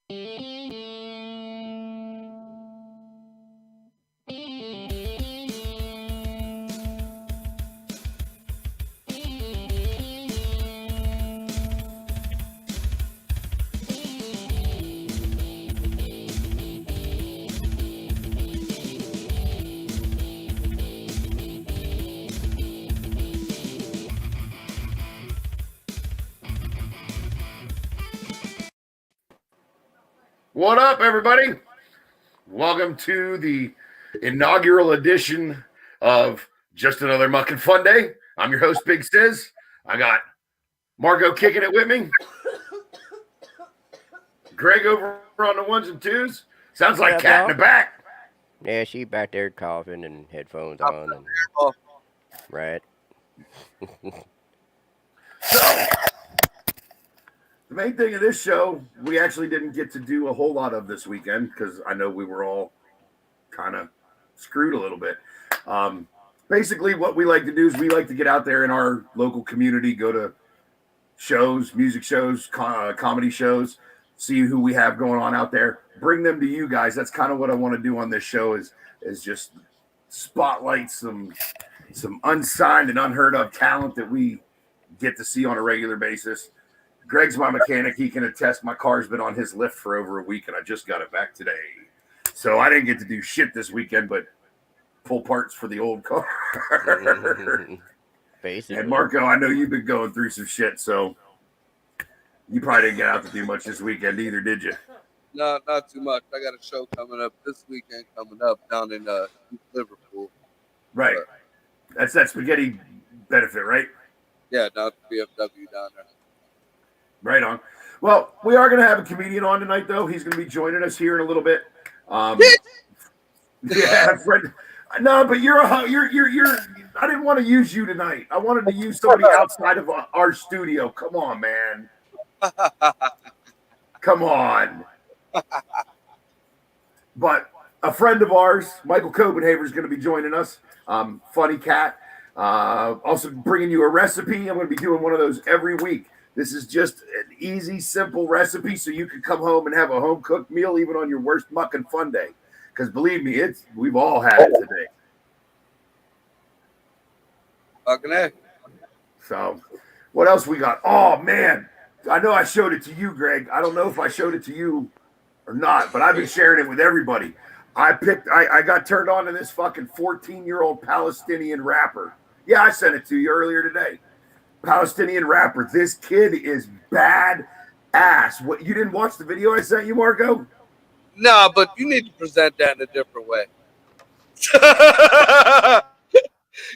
What up, everybody? Welcome to the inaugural edition of Just Another Muckin Fonday. I'm your host, Big Stiz. I got Margo kicking it with me. Greg over on the ones and twos. Sounds like cat in the back. Yeah, she back there coughing and headphones on and right. So, the main thing of this show, we actually didn't get to do a whole lot of this weekend because I know we were all kind of screwed a little bit. Basically, what we like to do is we like to get out there in our local community, go to shows, music shows, comedy shows, see who we have going on out there, bring them to you guys. That's kind of what I want to do on this show is just spotlight some unsigned and unheard of talent that we get to see on a regular basis. Greg's my mechanic. He can attest my car's been on his lift for over a week, and I just got it back today. So I didn't get to do shit this weekend, but pull parts for the old car. Basically. And Marco, I know you've been going through some shit, so you probably didn't get out to do much this weekend either, did you? No, not too much. I got a show coming up this weekend coming up down in Liverpool. Right. That's that spaghetti benefit, right? Yeah, down to BFW down there. Right on. Well, we are going to have a comedian on tonight, though. He's going to be joining us here in a little bit. Yeah, friend. No, but you're. I didn't want to use you tonight. I wanted to use somebody outside of our studio. Come on, man. Come on. But a friend of ours, Michael Copenhaver, is going to be joining us. Funny cat. Also bringing you a recipe. I'm going to be doing one of those every week. This is just an easy, simple recipe so you can come home and have a home-cooked meal even on your worst Muckin Fonday. Because believe me, we've all had it today. Okay. So, what else we got? Oh, man. I know I showed it to you, Greg. I don't know if I showed it to you or not, but I've been sharing it with everybody. I got turned on to this fucking 14-year-old Palestinian rapper. Yeah, I sent it to you earlier today. Palestinian rapper. This kid is bad ass. What, you didn't watch the video I sent you, Marco? No, but you need to present that in a different way.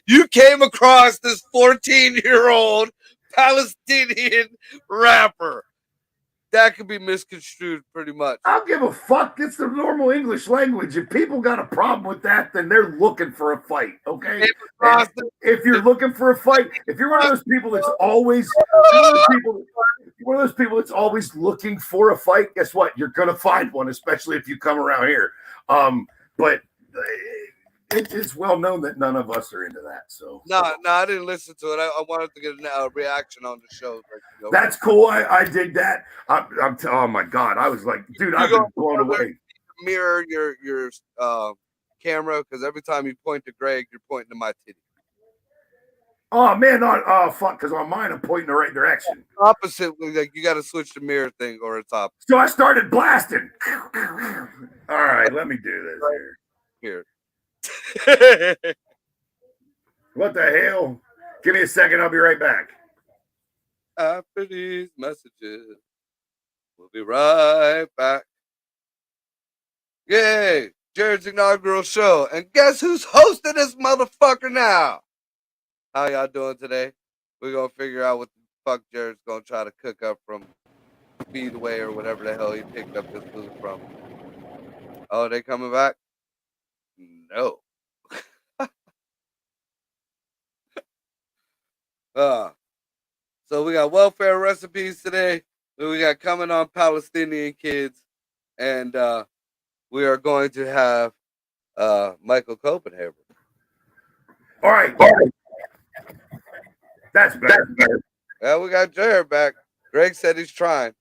You came across this 14-year-old Palestinian rapper. That could be misconstrued pretty much. I don't give a fuck. It's the normal English language. If people got a problem with that, then they're looking for a fight, okay? If you're looking for a fight, if you're one of those people that's always looking for a fight, guess what? You're gonna find one, especially if you come around here. But it's well known that none of us are into that. So no, I didn't listen to it. I wanted to get a reaction on the show. Like, that's cool. I dig that. Oh my god, I was like, dude, I've been blown away. Mirror your camera because every time you point to Greg, you're pointing to my titty. Oh man, fuck, because on mine I'm pointing the right direction. Opposite, like you got to switch the mirror thing or it's opposite. So I started blasting. All right, let me do this here. What the hell? Give me a second. I'll be right back. After these messages, we'll be right back. Yay! Jared's inaugural show. And guess who's hosting this motherfucker now? How y'all doing today? We're going to figure out what the fuck Jared's going to try to cook up from Speedway or whatever the hell he picked up this food from. Oh, they coming back? No. So we got welfare recipes today. We got coming on Palestinian kids. And we are going to have Michael Copenhaver. All right. That's better. Yeah, we got Jared back. Greg said he's trying.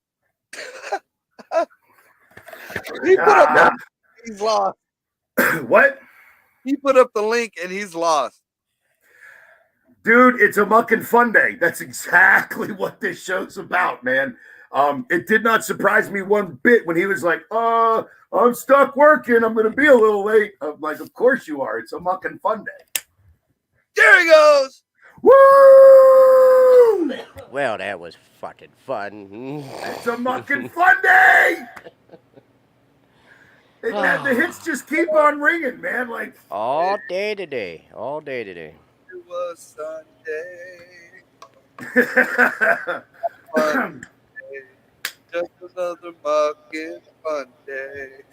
He put up Ah, he's lost. what? He put up the link and he's lost. Dude, it's a Muckin Fonday. That's exactly what this show's about, man. It did not surprise me one bit when he was like, I'm stuck working. I'm going to be a little late. I'm like, of course you are. It's a Muckin Fonday. There he goes. Woo! Well, that was fucking fun. It's a Muckin Fonday! The hits just keep on ringing, man. Like All day today. All day today. It was Sunday. Just another Muckin Fonday.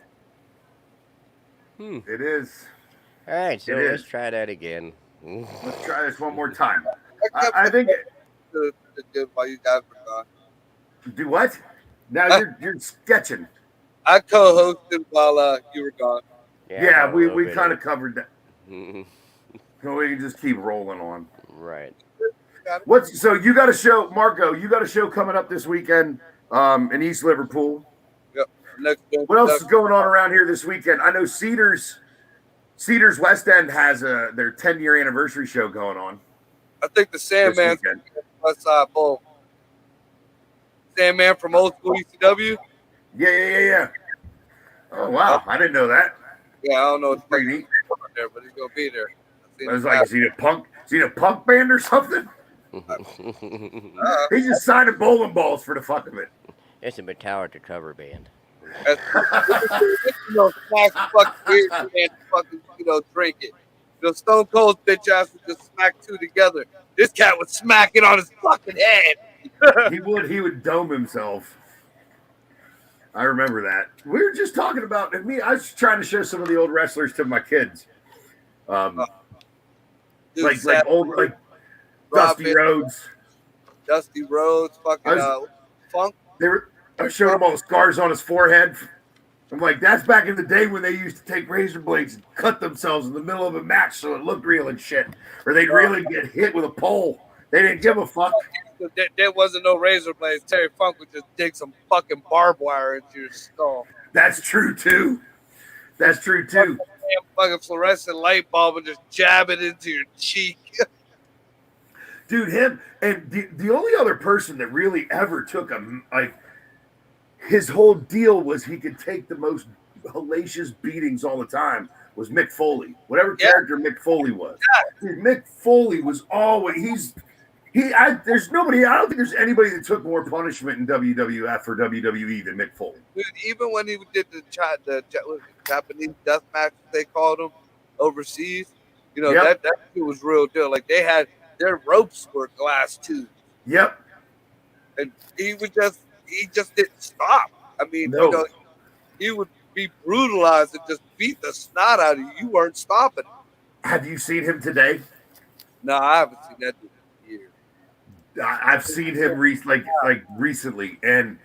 It is. All right, so It let's is. try that again. Let's try this one more time. I I think. kept while you guys were gone. Do what? Now you're sketching. I co-hosted while you were gone. Yeah, I caught a little we bit kind of of covered that. So we can just keep rolling on. Right. What's so you got a show, Marco? You got a show coming up this weekend in East Liverpool. Yep. Next What else is going on around here this weekend? I know Cedars West End has their 10-year anniversary show going on. I think the Sandman's West Side Bowl. Sandman from old school ECW. Yeah. Oh wow, I didn't know that. Yeah, I don't know. It's pretty neat. There, but he's gonna be there. I was like, is he a punk band or something? He's just signing bowling balls for the fuck of it. It's a Metallica cover band. Smack fucking weird and fucking drink it. Stone Cold's bitch ass would just smack two together. This cat would smack it on his fucking head. He would dome himself. I remember that. We were just talking about me. I was trying to show some of the old wrestlers to my kids. Like old Dusty Rhodes. Dusty Rhodes, fucking Funk. I showed him all the scars on his forehead. I'm like, that's back in the day when they used to take razor blades and cut themselves in the middle of a match so it looked real and shit. Or they'd really get hit with a pole. They didn't give a fuck. There wasn't no razor blades. Terry Funk would just dig some fucking barbed wire into your skull. That's true too. Fucking fluorescent light bulb and just jab it into your cheek. Dude, him and the only other person that really ever took his whole deal was he could take the most hellacious beatings all the time was Mick Foley. Whatever character Mick Foley was. Dude, Mick Foley was always there's nobody, I don't think there's anybody that took more punishment in WWF or WWE than Mick Foley. Dude, even when he did the Japanese death match, they called him overseas, that shit was real deal. Like their ropes were glass tubes. Yep. And he just didn't stop. I mean, he would be brutalized and just beat the snot out of you. You weren't stopping. Have you seen him today? No, I haven't seen that dude in years. I've seen him recently, and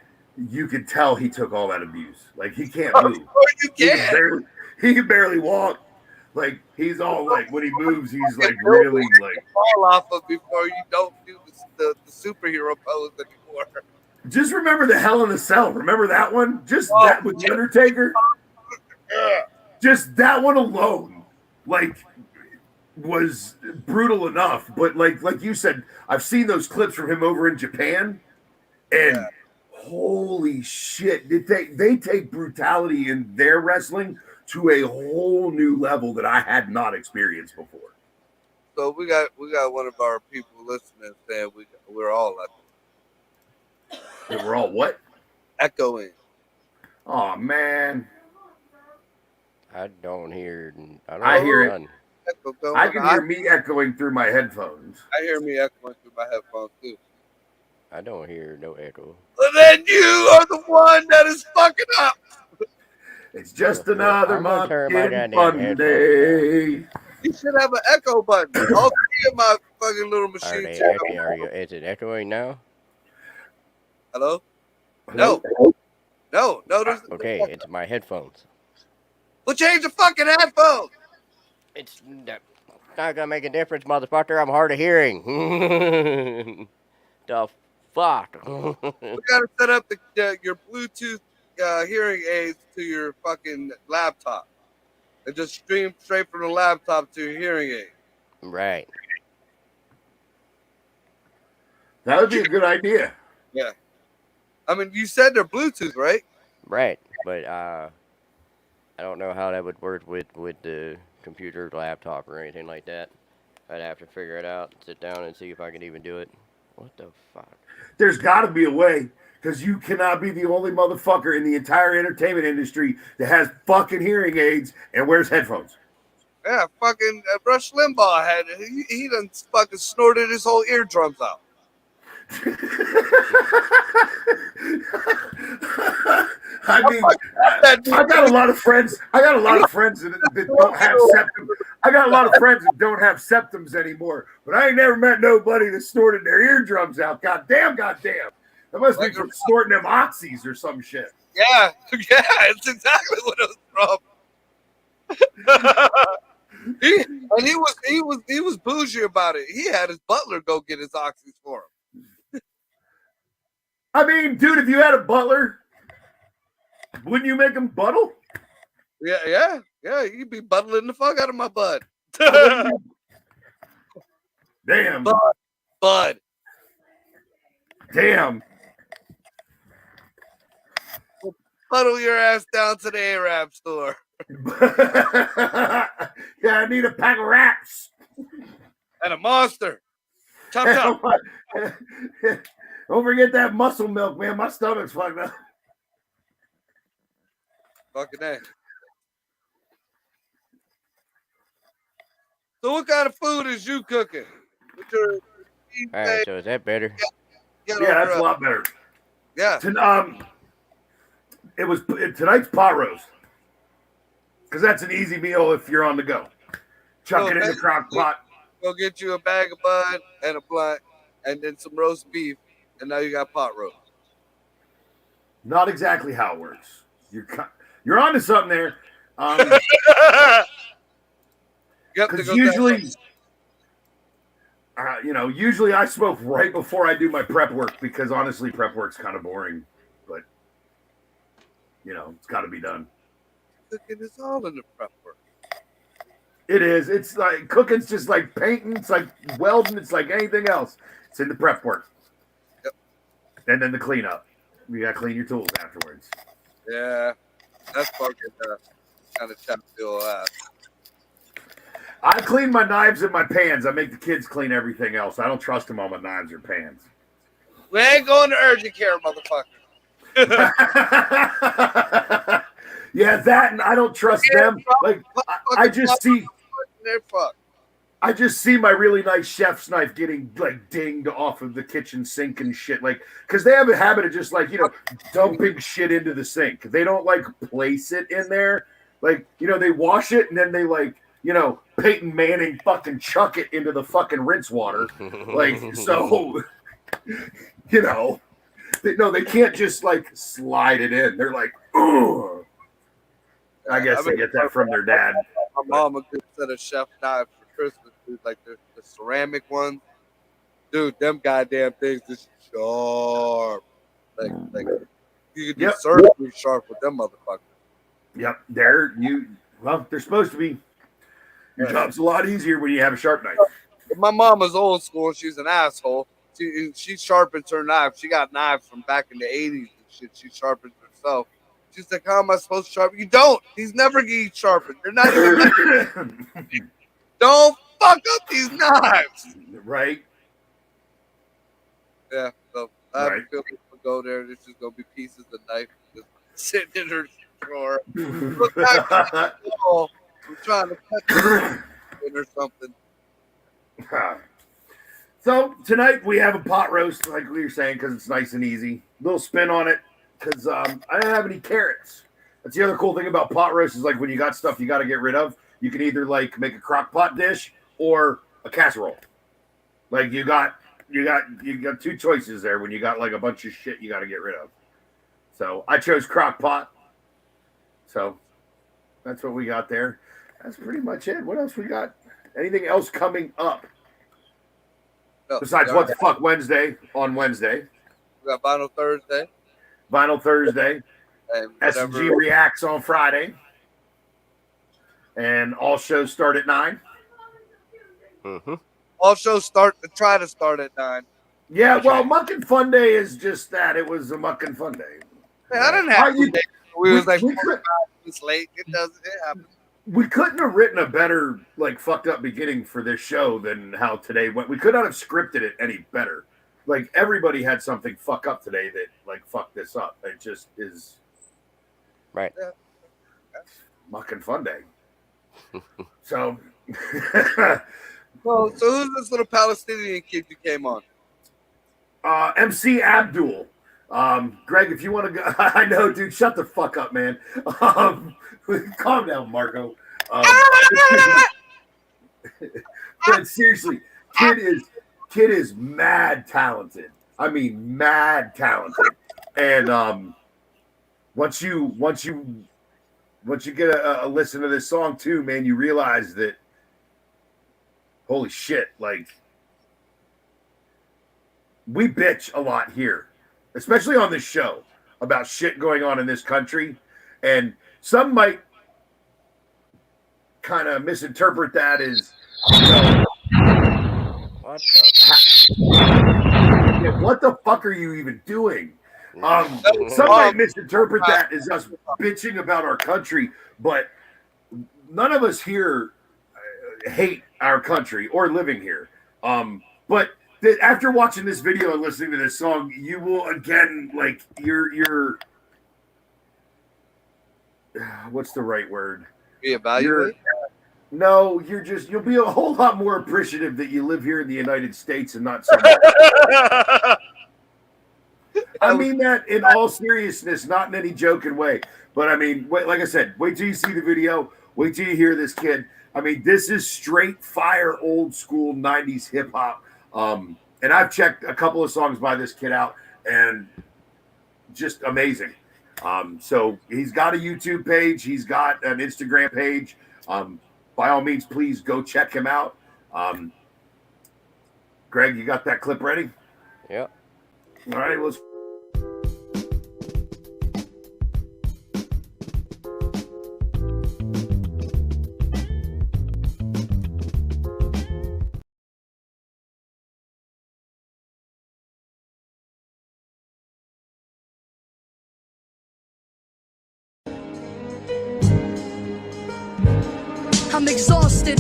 you could tell he took all that abuse. Like he can't move. You can't. He can barely walk. Like he's all like when he moves, he's like really like fall off of before you don't do the superhero pose anymore. Just remember the Hell in a Cell. Remember that one? Just that with the Undertaker. Just that one alone, was brutal enough. But like you said, I've seen those clips from him over in Japan, and holy shit, they take brutality in their wrestling to a whole new level that I had not experienced before. So we got one of our people listening saying we're all echoing. And we're all what? Echoing. Oh man. I don't hear. I hear it. Echo I can hear me echoing through my headphones. I hear me echoing through my headphones too. I don't hear no echo. Well, then you are the one that is fucking up. It's just another Muckin Fonday. You should have an echo button. All three of my fucking little machines. Is it echoing now? Hello? No. Okay, it's my headphones. Well, change the fucking headphones. It's not gonna make a difference, motherfucker. I'm hard of hearing. The fuck? We gotta set up your Bluetooth hearing aids to your fucking laptop. And just stream straight from the laptop to your hearing aid. Right. That would be a good idea. Yeah. I mean, you said they're Bluetooth, right? Right. But I don't know how that would work with the computer, laptop, or anything like that. I'd have to figure it out, sit down, and see if I can even do it. What the fuck? There's got to be a way, because you cannot be the only motherfucker in the entire entertainment industry that has fucking hearing aids and wears headphones. Yeah, fucking Rush Limbaugh had he done fucking snorted his whole eardrums out. I mean, I got a lot of friends. I got a lot of friends that don't have septum. I got a lot of friends that don't have septums anymore. But I ain't never met nobody that snorted their eardrums out. Goddamn. That must be from snorting them oxys or some shit. Yeah, it's exactly what it was from. He was bougie about it. He had his butler go get his oxys for him. I mean, dude, if you had a butler, wouldn't you make him buttle? Yeah. You'd be buttling the fuck out of my bud. Damn. Bud. Damn. Buttle your ass down to the Arab store. Yeah, I need a pack of wraps. And a monster. Chop, chop. Don't forget that muscle milk, man. My stomach's fucked up. Fucking A. So what kind of food is you cooking? All right, so is that better? Yeah, that's a lot better. Yeah. Tonight's pot roast. Because that's an easy meal if you're on the go. Chuck it in the crock pot. Go get you a bag of bud and a blunt and then some roast beef, and now you got pot roast. Not exactly how it works. You're onto something there. Because usually, usually I smoke right before I do my prep work because honestly, prep work's kind of boring. But it's got to be done. Cooking is all in the prep work. It is. It's like cooking's just like painting. It's like welding. It's like anything else. It's in the prep work. Yep. And then the cleanup. You got to clean your tools afterwards. Yeah. That's fucking kind of chapstill ass. I clean my knives and my pans. I make the kids clean everything else. I don't trust them on my knives or pans. We ain't going to urgent care, motherfucker. Yeah, that and I don't trust them. Like I just see my really nice chef's knife getting like dinged off of the kitchen sink and shit. Like, because they have a habit of just like dumping shit into the sink. They don't like place it in there. Like they wash it and then they like Peyton Manning fucking chuck it into the fucking rinse water. Like so, they can't just like slide it in. They're like, ugh. I guess they get that from their dad. My mom a good set of chef knives for Christmas, dude. Like the ceramic ones, dude. Them goddamn things is sharp. Like you can do surgery sharp with them motherfuckers. Yep, they're supposed to be. Your job's a lot easier when you have a sharp knife. My mama's old school. She's an asshole. She sharpens her knives. She got knives from back in the 80s and shit. She sharpens herself. She's like, how am I supposed to sharpen? You don't. He's never getting sharpened. They're not even. Don't fuck up these knives. Right. Yeah. So I have a feeling we'll go there. There's just gonna be pieces of knife just sitting in her drawer. Look back at the wall. I'm trying to cut it or something. So tonight we have a pot roast, like we were saying, because it's nice and easy. Little spin on it. Because I didn't have any carrots. That's the other cool thing about pot roast is like when you got stuff you got to get rid of, you can either like make a crock pot dish or a casserole. Like you got two choices there when you got like a bunch of shit you got to get rid of. So I chose crock pot. So that's what we got there. That's pretty much it. What else we got? Anything else coming up? No, besides What the Fuck Wednesday on Wednesday. We got Vinyl Thursday. Vinyl Thursday. And S&G reacts on Friday, and all shows start at 9. Mm-hmm. All shows try to start at 9. Yeah, That's well, right. Muckin Fonday is just that. It was a Muckin Fonday. Man, I didn't have you- to. We was like we 45 minutes late. It happened. We couldn't have written a better, like, fucked up beginning for this show than how today went. We could not have scripted it any better. Like, everybody had something fuck up today that, like, fucked this up. It just is. Right. Muckin Fonday. So. Well, so who's this little Palestinian kid you came on? MC Abdul. Greg, if you want to go, I know, dude, shut the fuck up, man. Calm down, Marco. But seriously, kid is mad talented. I mean, mad talented. And once you get a listen to this song too, man, you realize that, holy shit, like, we bitch a lot here, especially on this show, about shit going on in this country. And some might kind of misinterpret that as, what the fuck are you even doing? Some might misinterpret that as us bitching about our country, but none of us here hate our country or living here. But after watching this video and listening to this song, you will again, like, you're what's the right word? Reevaluate? No, you'll be a whole lot more appreciative that you live here in the United States and not somewhere. I mean that in all seriousness, not in any joking way. But I mean, like I said, wait till you see the video. Wait till you hear this kid. I mean, this is straight fire, old school 90s hip hop. And I've checked a couple of songs by this kid out, and just amazing. So he's got a YouTube page. He's got an Instagram page. By all means, please go check him out. Greg, you got that clip ready? Yep. All right, let's. I'm exhausted.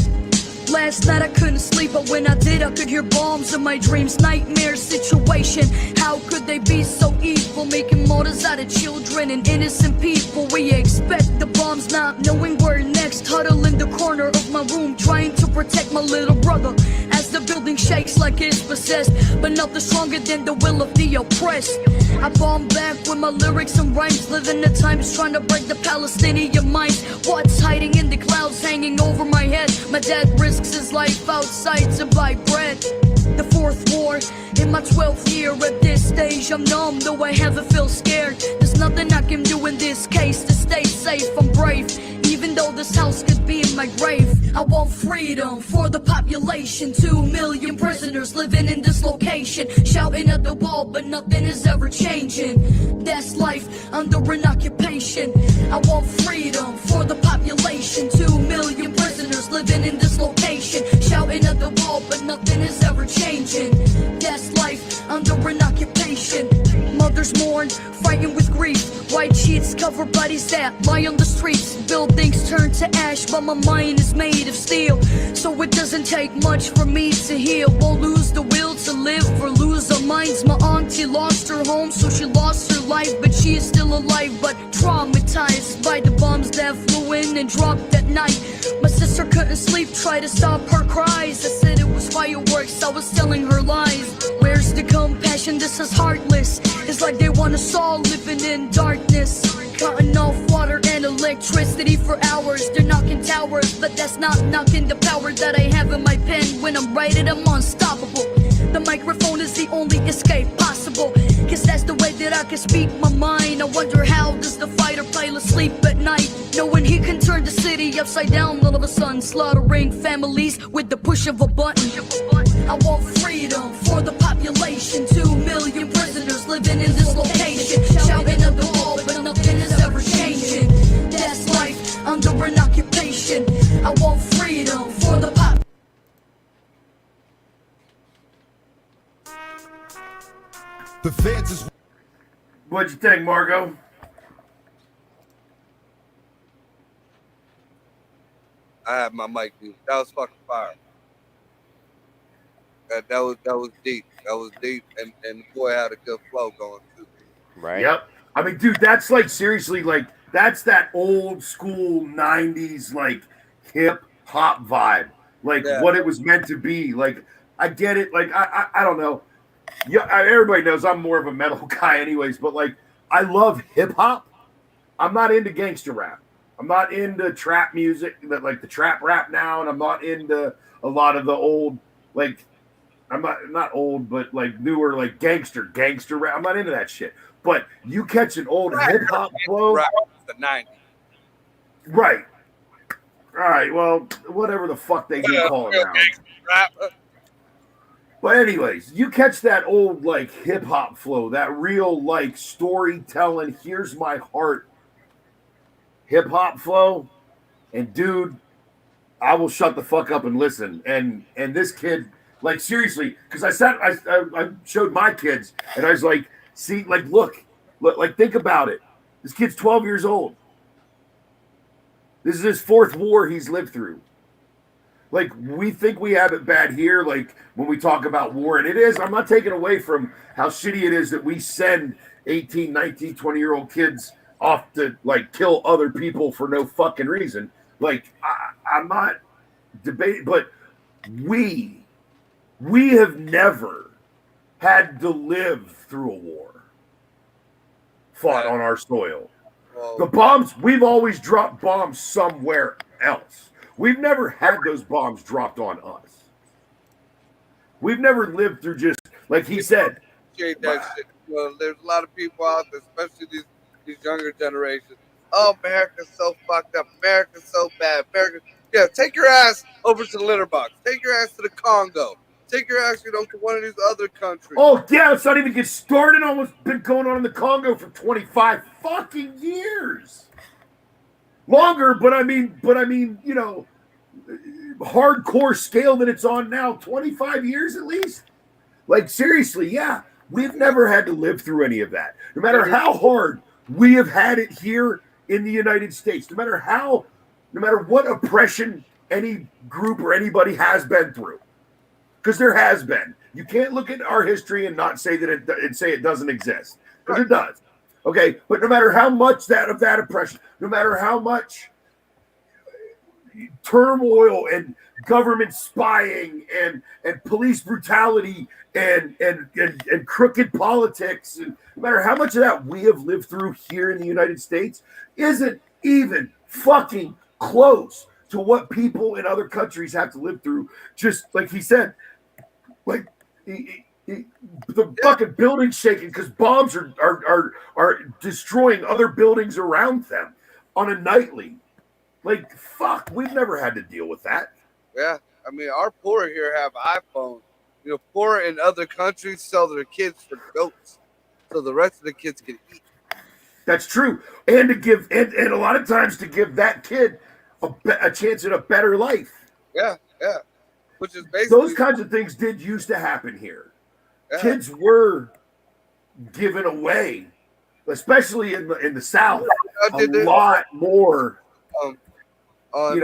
Last night I couldn't sleep, but when I did, I could hear bombs in my dreams. Nightmare situation. How could they be so evil, making martyrs out of children and innocent people? We expect the bombs, not knowing where next. Huddle in the corner of my room, trying to protect my little brother as the building shakes like it's possessed. But nothing stronger than the will of the oppressed. I bomb back with my lyrics and rhymes, living the times trying to break the Palestinian minds. What's hiding in the clouds hanging over my head? My dad risks his life outside to buy bread. The fourth war in my 12th year. At this stage I'm numb, though I haven't feel scared. There's nothing I can do in this case to stay safe. I'm brave, even though this house could be in my grave. I want freedom for the population. 2 million prisoners living in this location, shouting at the wall, but nothing is ever changing. That's life under an occupation. I want freedom for the population. 2 million prisoners living in this location, shouting at the wall, but nothing is ever changing. That's life under an occupation. Mothers mourn, fighting with grief. White sheets cover bodies that lie on the streets. Buildings turn to ash, but my mind is made of steel. So it doesn't take much for me to heal. We'll lose the will to live or lose our minds. My auntie lost her home, so she lost her life. But she is still alive, but traumatized by the bombs that flew in and dropped at night. My sister couldn't sleep, tried to stop her cries. I said it was fireworks, I was telling her lies. Where's the compassion? This is heartless. It's like they want us all living in darkness, cutting off water and electricity for hours. They're knocking towers, but that's not knocking the power that I have in my pen. When I'm writing, I'm unstoppable. The microphone is the only escape possible, cause that's the way that I can speak my mind. I wonder, how does the fighter pilot sleep at night, knowing he can turn the city upside down all of a sudden, slaughtering families with the push of a button. I want freedom for the population. 2 million prisoners living in this location, shouting at the wall, but nothing is ever The feds is. What'd you think, Margo? I have my mic muted. That was fucking fire. That was deep. That was deep, and the boy had a good flow going too. Right? Yep. I mean, dude, that's like seriously, like that's that old school '90s like hip hop vibe, like Yeah. what it was meant to be. Like I get it. Like I don't know. Yeah, everybody knows I'm more of a metal guy, anyways. But like I love hip hop. I'm not into gangster rap. I'm not into trap music, that like the trap rap now, and I'm not into a lot of the old like I'm not old, but like newer, like gangster rap. I'm not into that shit. But you catch an old hip hop flow, Right. The 90s. right? All right, well, whatever the fuck they do call it now. Rap. But anyways, you catch that old like hip hop flow, that real like storytelling. Here's my heart, hip hop flow, and dude, I will shut the fuck up and listen. And this kid, like seriously, because I showed my kids, and I was like, see, like look, like think about it. This kid's 12 years old. This is his fourth war he's lived through. Like we think we have it bad here, like when we talk about war, and it is. I'm not taking away from how shitty it is that we send 18, 19, 20-year-old kids off to like kill other people for no fucking reason. Like I'm not debating, but we have never had to live through a war fought on our soil. Well, The bombs, we've always dropped bombs somewhere else. We've never had those bombs dropped on us. We've never lived through just, like he said. appreciate that shit. You know, there's a lot of people out there, especially these younger generations. Oh, America's so fucked up. America's so bad. Yeah, take your ass over to the litter box. Take your ass to the Congo. Take your ass, to one of these other countries. Oh, yeah, let's not even get started on what's been going on in the Congo for 25 fucking years. Longer, but I mean, hardcore scale that it's on now, 25 years at least. Like, seriously, yeah, we've never had to live through any of that. No matter how hard we have had it here in the United States, no matter what oppression any group or anybody has been through, because there has been. You can't look at our history and not say that it doesn't exist, because it does. Okay, but no matter how much that oppression, no matter how much turmoil and government spying and police brutality and crooked politics, and no matter how much of that we have lived through here in the United States, isn't even fucking close to what people in other countries have to live through. Just like he said, like the fucking buildings shaking because bombs are destroying other buildings around them on a nightly. Like, fuck, we've never had to deal with that. Yeah, I mean, our poor here have iPhones. Poor in other countries sell their kids for goats, so the rest of the kids can eat. That's true, and to give and a lot of times to give that kid a chance at a better life. Yeah, which is basically Those kinds of things did used to happen here. Yeah. Kids were given away, especially in the South, a lot more. In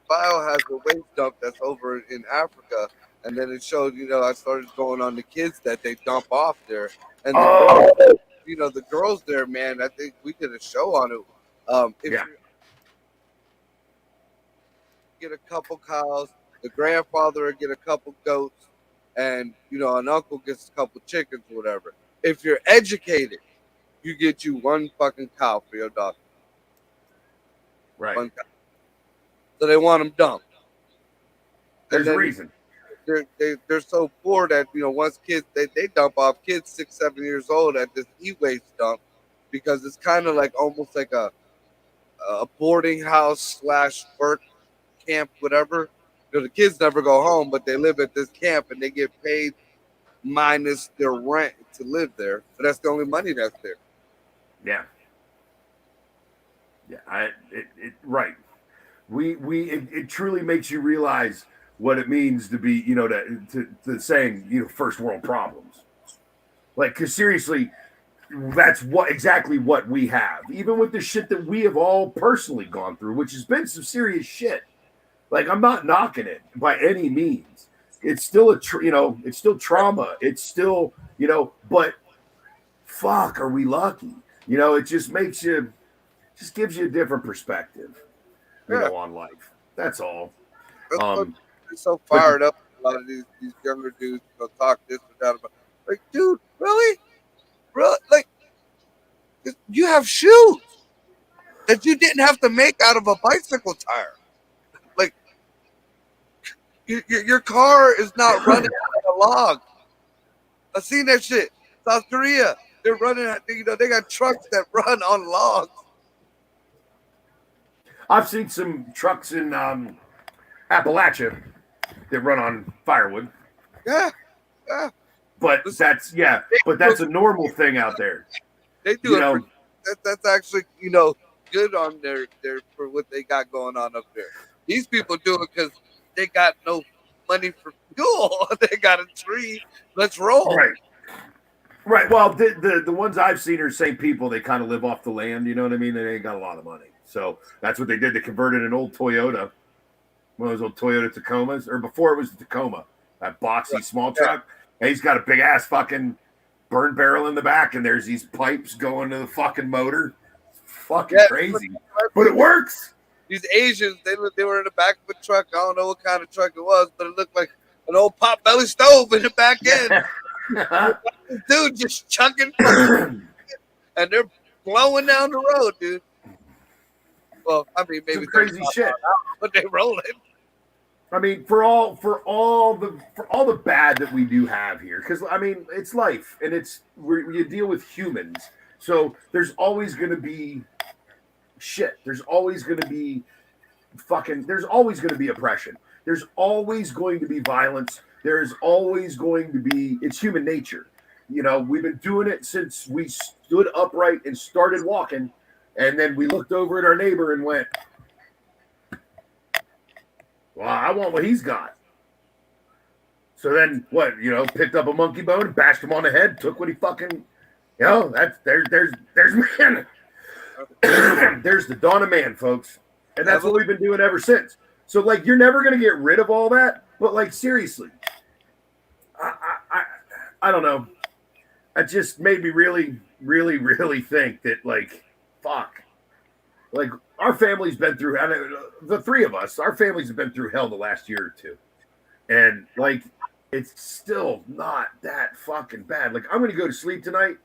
Bio has a waste dump that's over in Africa, and then it showed. I started going on the kids that they dump off there, and the girls there, man. I think we did a show on it. If you get a couple cows, the grandfather will get a couple goats, and an uncle gets a couple chickens or whatever. If you're educated, you get you one fucking cow for your daughter. Right. One cow. So they want them dumped. There's a reason. They're so poor that once kids they dump off kids 6, 7 years old at this e-waste dump, because it's kind of like almost like a boarding house / work camp, whatever. The kids never go home, but they live at this camp and they get paid minus their rent to live there. But that's the only money that's there. Yeah. Yeah. Right. It truly makes you realize what it means to be, to saying, first world problems. Like, because seriously, that's exactly what we have. Even with the shit that we have all personally gone through, which has been some serious shit. Like, I'm not knocking it by any means. It's still it's still trauma. It's still, but fuck, are we lucky? It just just gives you a different perspective, Yeah. On life. That's all. That's what Um, they're so fired up. A lot of these younger dudes go talk this or that about. Like, dude, really? Like, you have shoes that you didn't have to make out of a bicycle tire. Like, your car is not running on a log. I've seen that shit. South Korea, they're running. They got trucks that run on logs. I've seen some trucks in Appalachia that run on firewood. Yeah, yeah. But that's a normal thing out there. They do it. That's actually good on their for what they got going on up there. These people do it because they got no money for fuel. They got a tree. Let's roll. Right. Well, the ones I've seen are the same people. They kind of live off the land. You know what I mean? They ain't got a lot of money. So that's what they did. They converted an old Toyota, one of those old Toyota Tacomas, or before it was the Tacoma, that boxy small truck. And he's got a big ass fucking burn barrel in the back, and there's these pipes going to the fucking motor. Fucking crazy. But it works. These Asians, they were in the back of a truck. I don't know what kind of truck it was, but it looked like an old potbelly stove in the back end. Dude just chucking and they're blowing down the road, dude. Well, I mean, maybe crazy shit, but they rolling. I mean, for all the bad that we do have here, because I mean, it's life, and you deal with humans, so there's always going to be shit. There's always going to be There's always going to be oppression. There's always going to be violence. There's always going to be. It's human nature. We've been doing it since we stood upright and started walking, and then we looked over at our neighbor and went, well, I want what he's got. So then what, picked up a monkey bone, bashed him on the head, took what he fucking, that's, there's man. There's the dawn of man, folks. And that's what we've been doing ever since. So, like, you're never going to get rid of all that. But, like, seriously, I don't know. It just made me really, really, really think that, like, fuck. Like, our family's been through, the three of us, our families have been through hell the last year or two. And, like, it's still not that fucking bad. Like, I'm going to go to sleep tonight,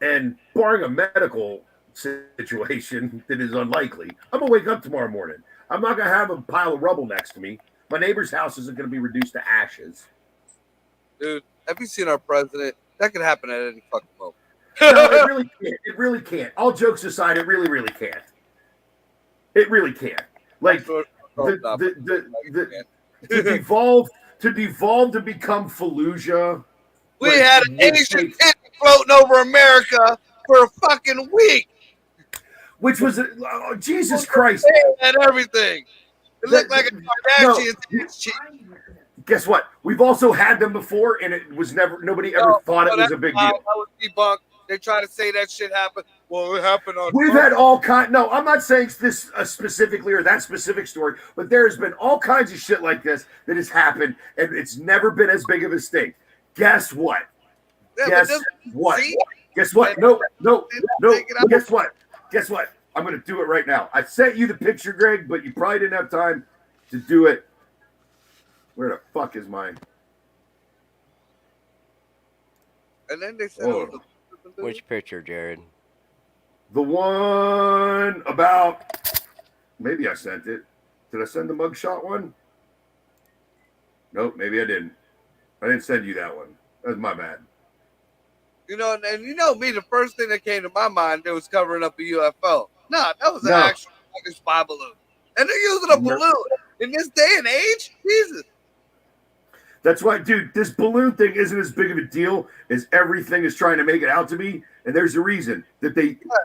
and barring a medical situation that is unlikely, I'm going to wake up tomorrow morning. I'm not going to have a pile of rubble next to me. My neighbor's house isn't going to be reduced to ashes. Dude, have you seen our president? That could happen at any fucking moment. No, it really can't. It really can't. All jokes aside, it really, really can't. It really can't. Like to devolve to become Fallujah. We had an Asian pig floating over America for a fucking week. Which was Jesus Christ and everything. It looked like a Kardashian. Guess what? We've also had them before, and it was nobody ever thought it was a big deal. That was debunked. They try to say that shit happened. Well, it happened on. We've had all kind. No, I'm not saying this specifically or that specific story, but there has been all kinds of shit like this that has happened, and it's never been as big of a stink. Guess what? Yeah, Guess what? Guess what? No. Guess what? Guess what? I'm going to do it right now. I sent you the picture, Greg, but you probably didn't have time to do it. Where the fuck is mine? And then they said, which picture, Jared? The one about, maybe I sent it. Did I send the mugshot one? Nope, maybe I didn't. I didn't send you that one. That's my bad. And you know me, the first thing that came to my mind, it was covering up a UFO. Nah, that was an actual fucking spy balloon. And they're using a balloon in this day and age? Jesus. That's why, dude, this balloon thing isn't as big of a deal as everything is trying to make it out to be. And there's a reason that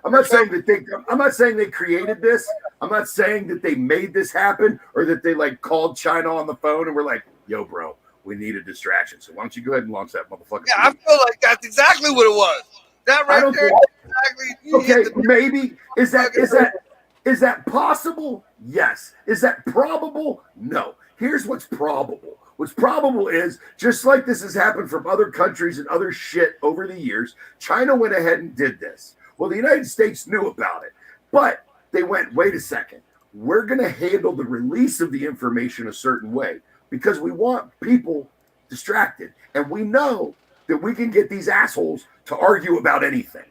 I'm not saying they created this. I'm not saying that they made this happen or that they like called China on the phone and were like, yo, bro, We need a distraction. So why don't you go ahead and launch that motherfucker? Yeah, I feel like that's exactly what it was. That I right don't there, think- exactly. Okay, maybe is that possible? Yes. Is that probable? No. Here's what's probable. What's probable is, just like this has happened from other countries and other shit over the years, China went ahead and did this. Well, the United States knew about it, but they went, wait a second, we're going to handle the release of the information a certain way because we want people distracted. And we know that we can get these assholes to argue about anything.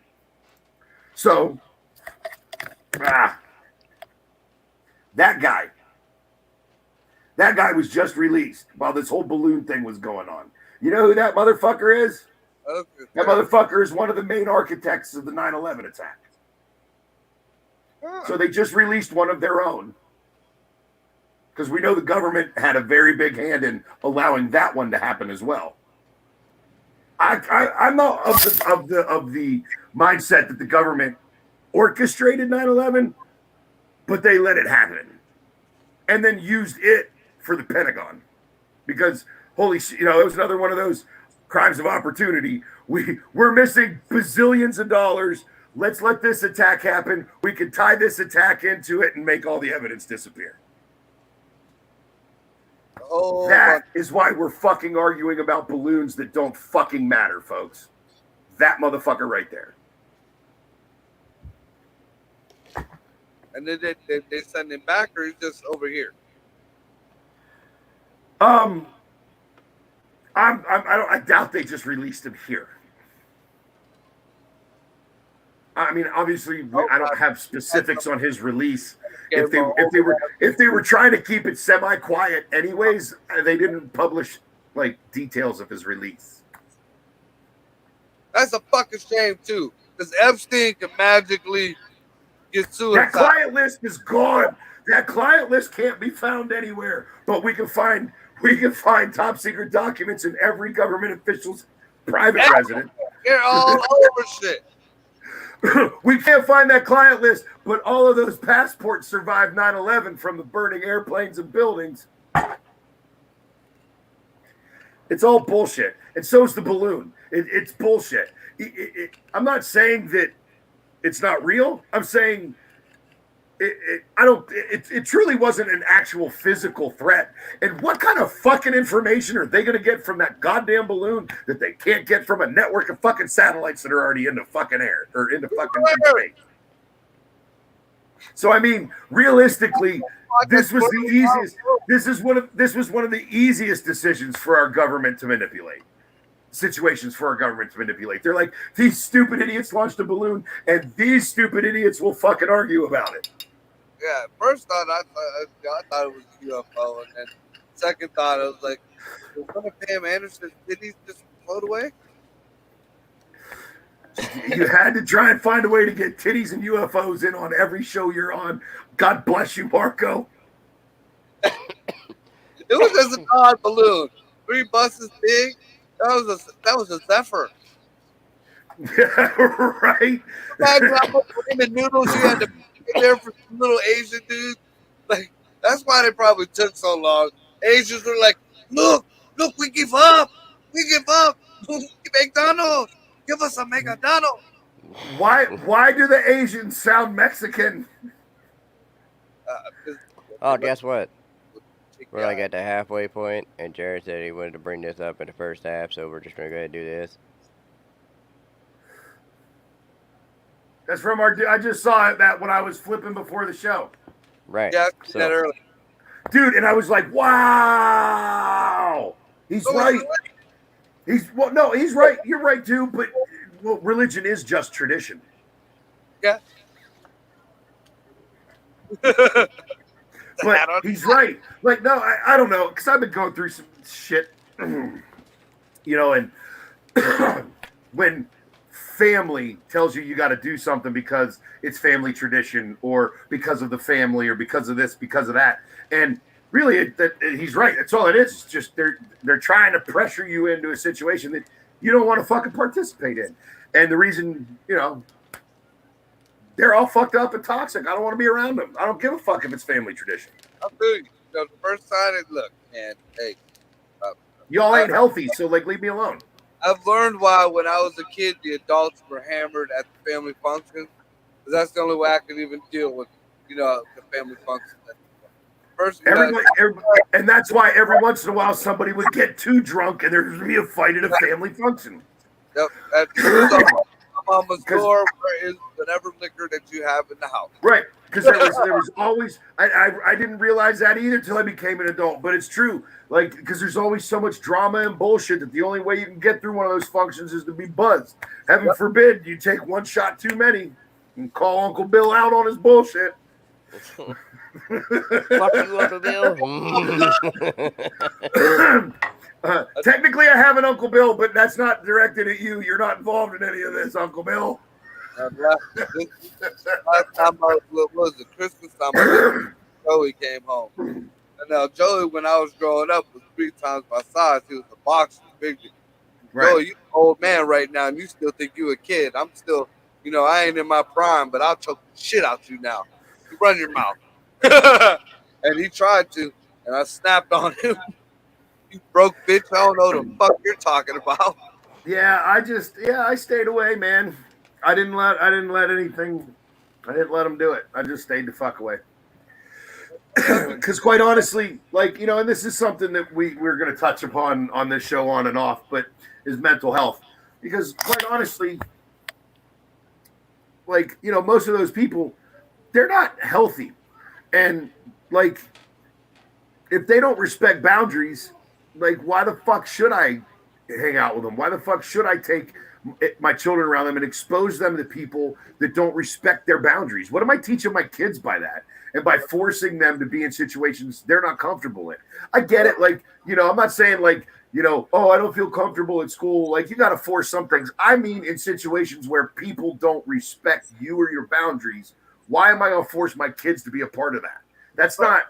So, that guy was just released while this whole balloon thing was going on. You know who that motherfucker is? Okay. That motherfucker is one of the main architects of the 9/11 attack. So they just released one of their own. Because we know the government had a very big hand in allowing that one to happen as well. I'm not of the mindset that the government orchestrated 9/11, but they let it happen, and then used it for the Pentagon, because holy shit, it was another one of those crimes of opportunity. We're missing bazillions of dollars. Let's let this attack happen. We can tie this attack into it and make all the evidence disappear. Oh, That is why we're fucking arguing about balloons that don't fucking matter, folks. That motherfucker right there. and then they send him back, or he's just over here. I doubt they just released him here. I mean, obviously, I don't have specifics on his release. If they were trying to keep it semi-quiet, anyways, they didn't publish like details of his release. That's a fucking shame too, because Epstein can magically get suicide. That client list is gone. That client list can't be found anywhere. But we can find top secret documents in every government official's private residence. They're all over shit. We can't find that client list, but all of those passports survived 9/11 from the burning airplanes and buildings. It's all bullshit. And so is the balloon. It's bullshit. I'm not saying that it's not real. I'm saying it truly wasn't an actual physical threat. And what kind of fucking information are they going to get from that goddamn balloon that they can't get from a network of fucking satellites that are already in the fucking air or in the fucking space? So I mean, realistically, this was the easiest. This was one of the easiest decisions for our government to manipulate. Situations for our government to manipulate. They're like, these stupid idiots launched a balloon, and these stupid idiots will fucking argue about it. Yeah, first thought I thought it was a UFO, and then second thought I was like, was one of Pam Anderson's titties just float away? You had to try and find a way to get titties and UFOs in on every show you're on. God bless you, Marco. It was just an odd balloon, 3 buses big. That was a Zephyr. Yeah, right. Imagine how much ramen noodles you had to put there for some little Asian dudes. Like, that's why they probably took so long. Asians were like, look, we give up. McDonald's. Give us a McDonald's. Why do the Asians sound Mexican? Oh, guess what? We're like at the halfway point, and Jared said he wanted to bring this up in the first half, so we're just gonna go ahead and do this. That's from I just saw it that when I was flipping before the show. Right. Yeah, I said that earlier. Dude, and I was like, wow. He's right. He's right. You're right, too. But religion is just tradition. Yeah. But he's right. Like, no, I don't know, because I've been going through some shit, and when family tells you got to do something because it's family tradition or because of the family or because of this, because of that, and really, he's right. That's all it is. It's just they're trying to pressure you into a situation that you don't want to fucking participate in, and the reason, they're all fucked up and toxic. I don't want to be around them. I don't give a fuck if it's family tradition. I feel you. The first time, look, man, hey. y'all ain't healthy, so like leave me alone. I've learned why when I was a kid the adults were hammered at the family functions. 'Cause that's the only way I could even deal with, the family functions. First, And that's why every once in a while somebody would get too drunk and there's gonna be a fight at a family function. Yep, so mama's door is whatever liquor that you have in the house. Right, because there was always I didn't realize that either till I became an adult, but it's true. Like because there's always so much drama and bullshit that the only way you can get through one of those functions is to be buzzed. Heaven forbid you take one shot too many and call Uncle Bill out on his bullshit. Fuck you, Uncle Bill. Technically, I have an Uncle Bill, but that's not directed at you. You're not involved in any of this, Uncle Bill. Last time what was it? Christmas time, Joey came home. And now Joey, when I was growing up, was 3 times my size. He was a boxer, big. Right. Joey, you an old man right now, and you still think you a kid. I'm still, I ain't in my prime, but I'll choke the shit out you now. You run your mouth. And he tried to, and I snapped on him. You broke bitch. I don't know the fuck you're talking about. Yeah, I stayed away, man. I didn't let anything. I didn't let him do it. I just stayed the fuck away. Because quite honestly, like and this is something that we're going to touch upon on this show on and off, but is mental health. Because quite honestly, like most of those people, they're not healthy, and like if they don't respect boundaries, like why the fuck should I hang out with them? Why the fuck should I take my children around them and expose them to people that don't respect their boundaries? What am I teaching my kids by that? And by forcing them to be in situations they're not comfortable in. I get it. Like, I'm not saying like, oh, I don't feel comfortable at school. Like you got to force some things. I mean, in situations where people don't respect you or your boundaries, why am I going to force my kids to be a part of that? That's not,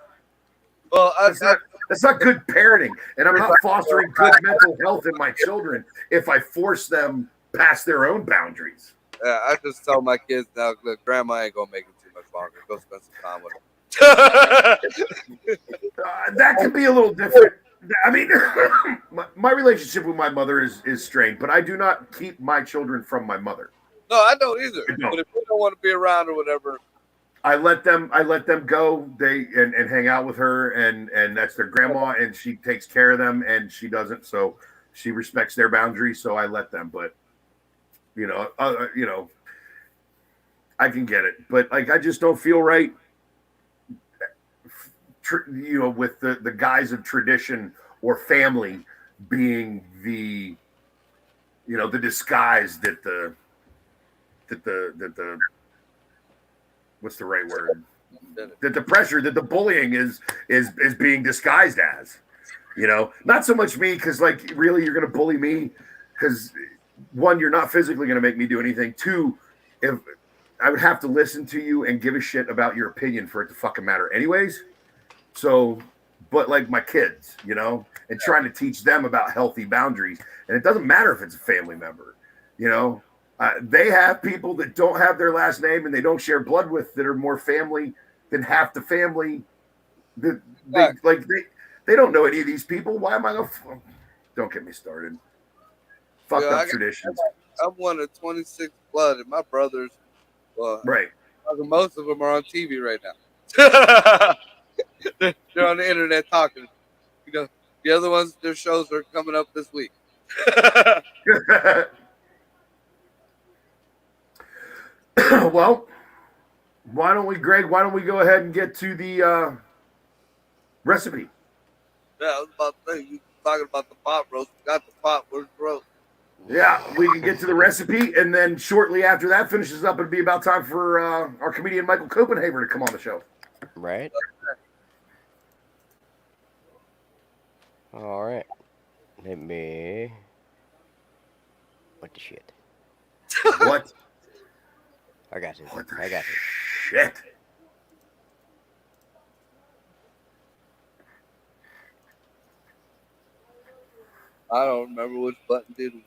that's not good parenting. And I'm not fostering good mental health in my children if I force them past their own boundaries. Yeah, I just tell my kids now, look, grandma ain't gonna make it too much longer. Go spend some time with her. That can be a little different. I mean, my relationship with my mother is strained, but I do not keep my children from my mother. No, I don't either. But if they don't want to be around or whatever, I let them go. They and hang out with her, and that's their grandma, and she takes care of them, and she doesn't. So she respects their boundaries. So I let them, but. I can get it, but like I just don't feel right. With the guise of tradition or family being the disguise that the what's the right word? That the pressure, that the bullying is being disguised as. Not so much me because like really you're gonna bully me because. One, you're not physically going to make me do anything. Two, if I would have to listen to you and give a shit about your opinion for it to fucking matter anyways. So, but like my kids, and trying to teach them about healthy boundaries. And it doesn't matter if it's a family member, they have people that don't have their last name and they don't share blood with that are more family than half the family. That they don't know any of these people. Why am I going to? Don't get me started. Fucked up traditions. I'm one of 26 blood, and my brothers, right. Most of them are on TV right now. They're on the internet talking. The other ones, their shows are coming up this week. Well, why don't we go ahead and get to the recipe? Yeah, I was about to say, you talking about the pot roast. Got the pot, where's the roast? Yeah, we can get to the recipe, and then shortly after that finishes up, it'd be about time for our comedian Michael Copenhaver to come on the show. Right. All right. Let me. What the shit? What? I got you. What the I got you. Shit. I don't remember which button did it.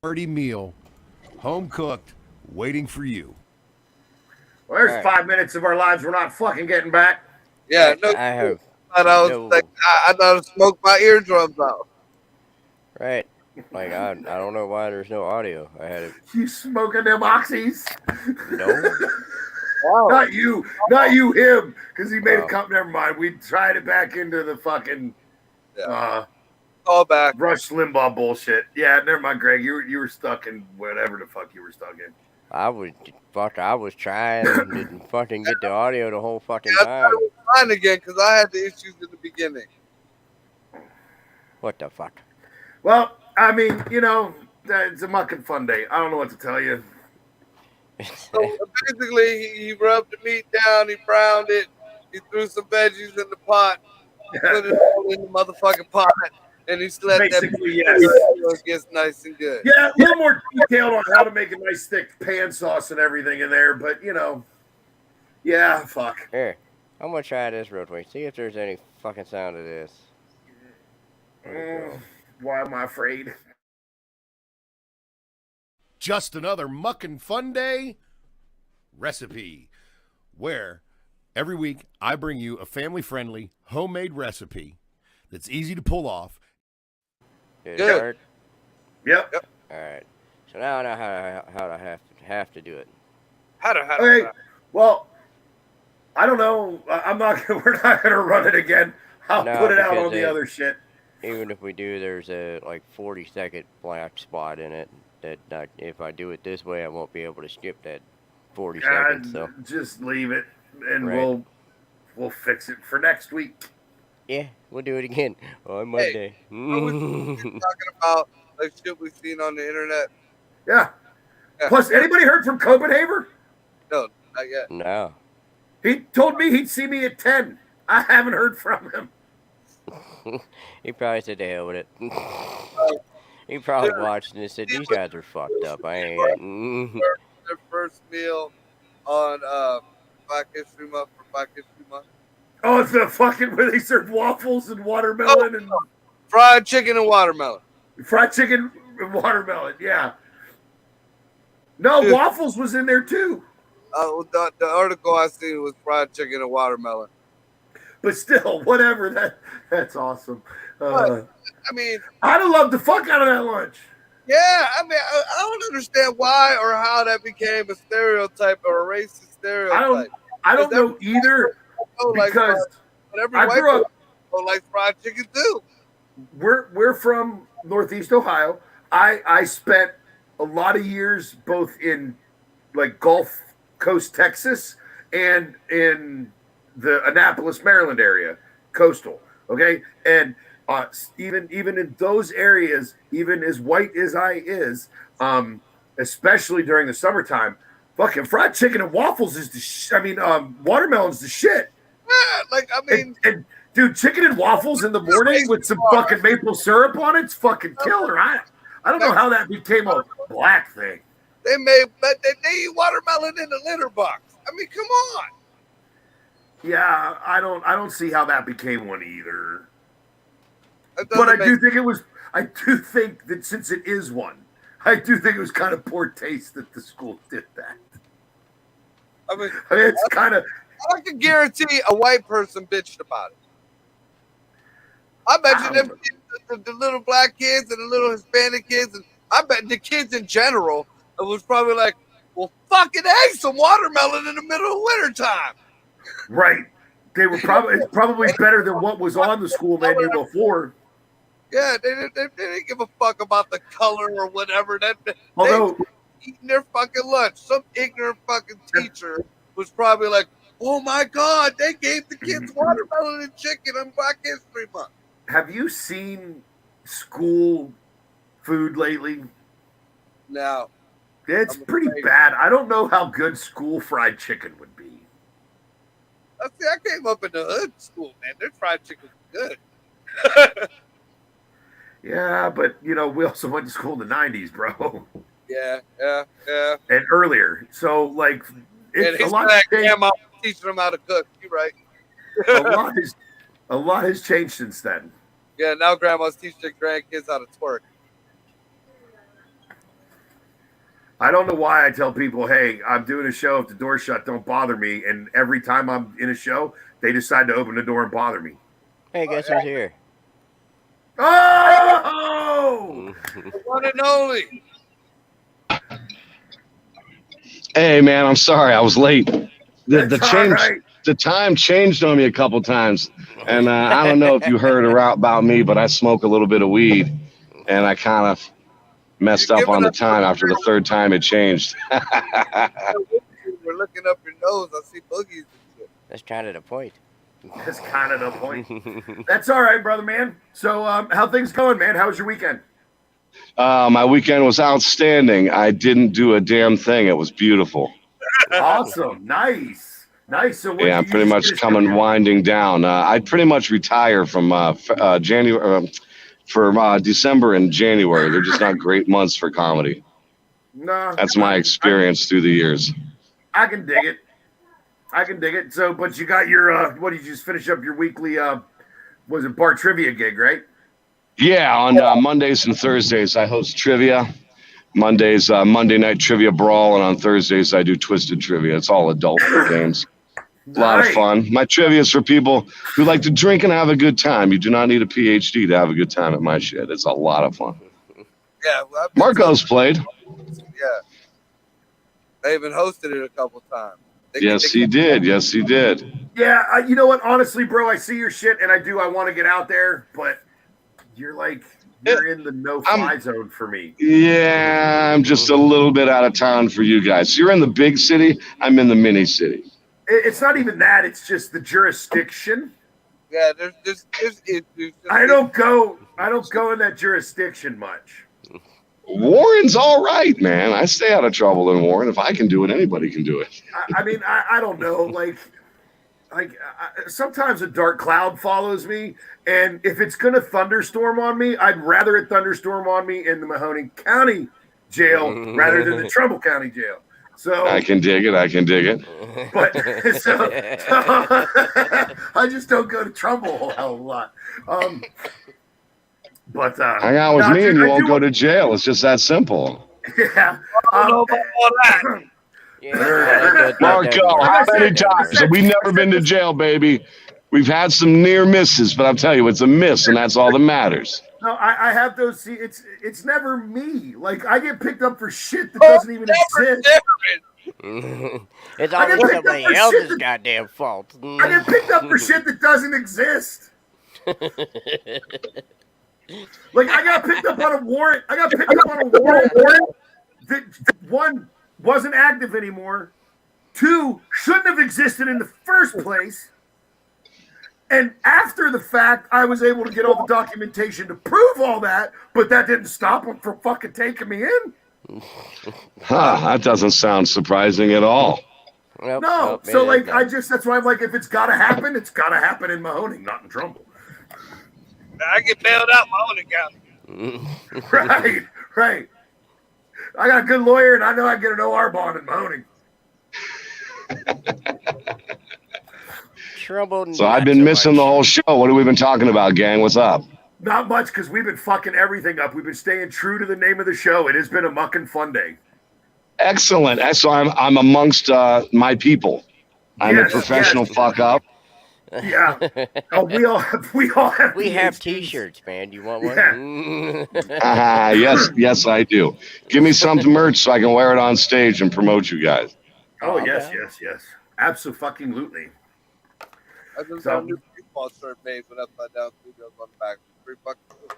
hearty meal, home cooked, waiting for you. Well, there's All right. 5 minutes of our lives we're not fucking getting back. Yeah, no. I have I was no like, I thought I smoked my eardrums out. right. Like I don't know why there's no audio. I had it. You smoking them oxys? No. Wow. Not you, him, because he made Oh. it come. Never mind. We tried it back into the fucking Call back. Rush Limbaugh bullshit. Yeah, never mind, Greg. You were stuck in whatever the fuck you were stuck in. I was trying and didn't fucking get the audio the whole fucking Yeah, I time. thought it was fine again because I had the issues in the beginning. What the fuck? Well, I mean, it's a Muckin Fonday. I don't know what to tell you. So basically, he rubbed the meat down, he browned it, he threw some veggies in the pot, put it all in the motherfucking pot, and he let that Basically, meat yes. so it gets nice and good. Yeah, a little more detailed on how to make a nice thick pan sauce and everything in there, but yeah, fuck. Here, I'm gonna try this real quick. See if there's any fucking sound of this. Why am I afraid? Just another Muckin Fonday recipe, where every week I bring you a family-friendly homemade recipe that's easy to pull off. Did it Good. start? Yep. All right. So now I know how to have to do it. Okay. Well, I don't know. I'm not. We're not gonna run it again. I'll No, put it out because on the other shit. Even if we do, there's a 40-second black spot in it. That if I do it this way, I won't be able to skip that 40 seconds. So Just leave it, and Right. we'll fix it for next week. yeah, we'll do it again on Monday. Talking about like shit we've seen on the internet. Yeah. Yeah. Plus, anybody heard from Copenhagen? No, not yet. No. He told me he'd see me at 10. I haven't heard from him. He probably said to hell with it. He probably watched and said, these guys are fucked up. I ain't. Their first meal on Black History Month for Black History Month. Oh, it's the fucking where they serve waffles and watermelon and Fried chicken and watermelon. fried chicken and watermelon. Yeah. No, Dude. waffles was in there too. The article I seen was fried chicken and watermelon. But still, whatever. That's awesome. I mean, I'd have loved the fuck out of that lunch. yeah, I mean, I don't understand why or how that became a stereotype or a racist stereotype. I don't know either because but every I white grew up. person likes fried chicken too. We're from Northeast Ohio. I spent a lot of years both in like Gulf Coast, Texas, and in the Annapolis, Maryland area, coastal. Okay, and even in those areas, even as white as I is, especially during the summertime, fucking fried chicken and waffles is watermelon's the shit. Yeah, like I mean, And dude, chicken and waffles in the morning with some fucking maple syrup on it's fucking killer. I don't know how that became a black thing. they eat watermelon in the litter box. I mean, come on. Yeah, I don't see how that became one either. That But I doesn't do make- think that since it is one, I do think it was kind of poor taste that the school did that. I mean, It's kind of. I can guarantee a white person bitched about it. I bet you them the little black kids and the little Hispanic kids, and I bet the kids in general, it was probably like, well, fucking A, some watermelon in the middle of winter time. Right. They were it's probably better than what was on the school menu before. Yeah, they didn't give a fuck about the color or whatever. Although Eating their fucking lunch. Some ignorant fucking teacher was probably like, oh my God, they gave the kids watermelon and chicken on Black History Month. have you seen school food lately? Now, It's I'm pretty afraid. bad. I don't know how good school fried chicken would be. see, I came up in the hood school, man. Their fried chicken was good. Yeah, but we also went to school in the 90s, bro. Yeah. And earlier. So like And it's a his lot black changed. grandma teaching them how to cook. You right. A lot has changed since then. Yeah, now grandma's teaching their grandkids how to twerk. I don't know why I tell people, hey, I'm doing a show. If the door's shut, don't bother me. And every time I'm in a show, they decide to open the door and bother me. Hey, guess who's here? Oh! The one and only. Hey man, I'm sorry I was late. The That's all change, right. the time changed on me a couple times, and I don't know if you heard about me, but I smoke a little bit of weed, and I kind of messed You're up giving on the us time after the third time it changed. We're looking up your nose. I see boogies and shit. That's kind of the point. That's kind of the point. That's all right, brother, man. So, how things going, man? How was your weekend? My weekend was outstanding. I didn't do a damn thing. It was beautiful. Awesome. Nice. So what Yeah, I'm did you pretty just much finish coming up? winding down. I pretty much retire from January for December and January. They're just not great months for comedy. No, That's my experience through the years. I can dig it. So, but you got your what did you just finish up your weekly was it bar trivia gig, right? Yeah, on Mondays and Thursdays I host trivia. Mondays, Monday Night Trivia Brawl, and on Thursdays I do Twisted Trivia. It's all adult games. A lot of Nice. fun. My trivia is for people who like to drink and have a good time. You do not need a PhD to have a good time at my shit. It's a lot of fun. Yeah, well, I've been Marco's played. Yeah. They even hosted it a couple times. Yes, he did. Yes, he did. Yeah, you know what? Honestly, bro, I see your shit, and I want to get out there, but you're in the no-fly zone for me. Yeah, I'm just a little bit out of town for you guys. You're in the big city. I'm in the mini city. It's not even that. It's just the jurisdiction. Yeah, there's issues. I don't go in that jurisdiction much. Warren's all right, man. I stay out of trouble in Warren. If I can do it, anybody can do it. I mean, I don't know. Sometimes a dark cloud follows me, and if it's gonna thunderstorm on me, I'd rather it thunderstorm on me in the Mahoning County jail rather than the Trumbull County jail. So I can dig it. but so I just don't go to Trumbull a whole hell of a lot. But Hang out with me and you won't go to jail. It's just that simple. Yeah. I don't know about all that. Yeah, Marco, how many times have we never been to jail, baby? We've had some near misses, but I'll tell you, it's a miss, and that's all that matters. No, I have those. See, it's never me. Like I get picked up for shit that doesn't even exist. It's I get always picked up somebody for else's shit that- goddamn fault. I get picked up for shit that doesn't exist. Like I got picked up on a warrant. That one wasn't active anymore. Two shouldn't have existed in the first place. And after the fact, I was able to get all the documentation to prove all that, but that didn't stop them from fucking taking me in. That doesn't sound surprising at all. Nope, No, nope, so it like ain't that's why I'm like, if it's gotta happen, it's gotta happen in Mahoning, not in Trumbull. I get bailed out my own account. Right. I got a good lawyer, and I know I get an OR bond in Mahoning. Trumbull, So I've not been so missing much. the whole show. What have we been talking about, gang? What's up? Not much, because we've been fucking everything up. We've been staying true to the name of the show. It has been a Muckin Fonday. Excellent. So I'm amongst my people. I'm a Yes, professional fuck up. Yeah. Oh, we all have We have PhDs. T-shirts, man. You want one? Yes, I do. Give me some merch so I can wear it on stage and promote you guys. Oh, I'm yes. down. Absolutely. I just So- got a new baseball shirt made with upside down studios on the back. Pretty fucking cool.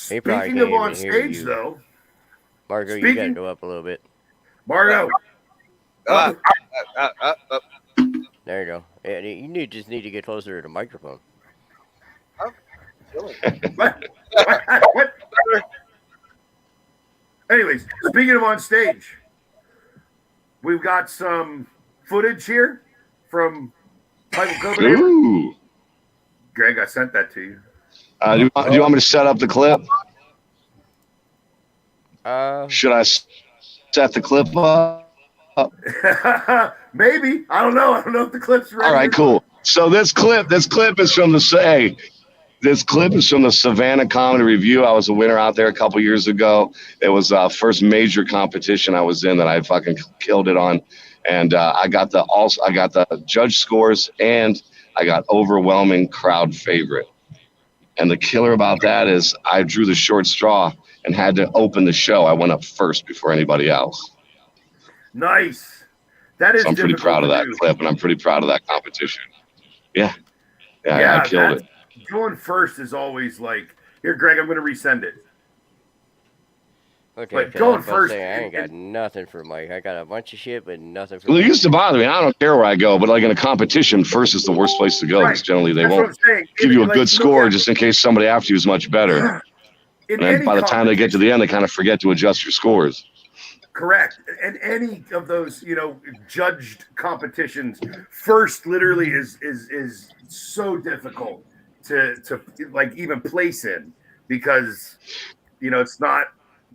He probably Speaking can't of on even hear stage, you. though, Margo, you gotta Speaking- go up a little bit. Margo, Uh, There you go. Yeah, you just need to get closer to the microphone. what? Anyways, speaking of on stage, we've got some footage here from Michael Copenhagen. Ooh. Greg, I sent that to you. Do you want me to set up the clip? Should I set the clip up? Maybe. I don't know. I don't know if the clip's ready. All right, cool. So this clip is from the say. This clip is from the Savannah Comedy Review. I was a winner out there a couple years ago. It was first major competition I was in that I fucking killed it on, and I got the judge scores and I got overwhelming crowd favorite. And the killer about that is I drew the short straw and had to open the show. I went up first before anybody else. Nice. That is. So I'm pretty proud of that clip, and I'm pretty proud of that competition. Yeah, I killed it. Going first is always like, here, Greg, I'm going to resend it. Okay, But going first, I ain't got nothing for Mike. I got a bunch of shit, but nothing for Well, it Mike. used to bother me. I don't care where I go, but like in a competition, first is the worst place to go because generally they won't give you a good score just in case somebody after you is much better. And then by the time they get to the end, they kind of forget to adjust your scores. Correct. And any of those, judged competitions, first literally is so difficult to like even place in because it's not.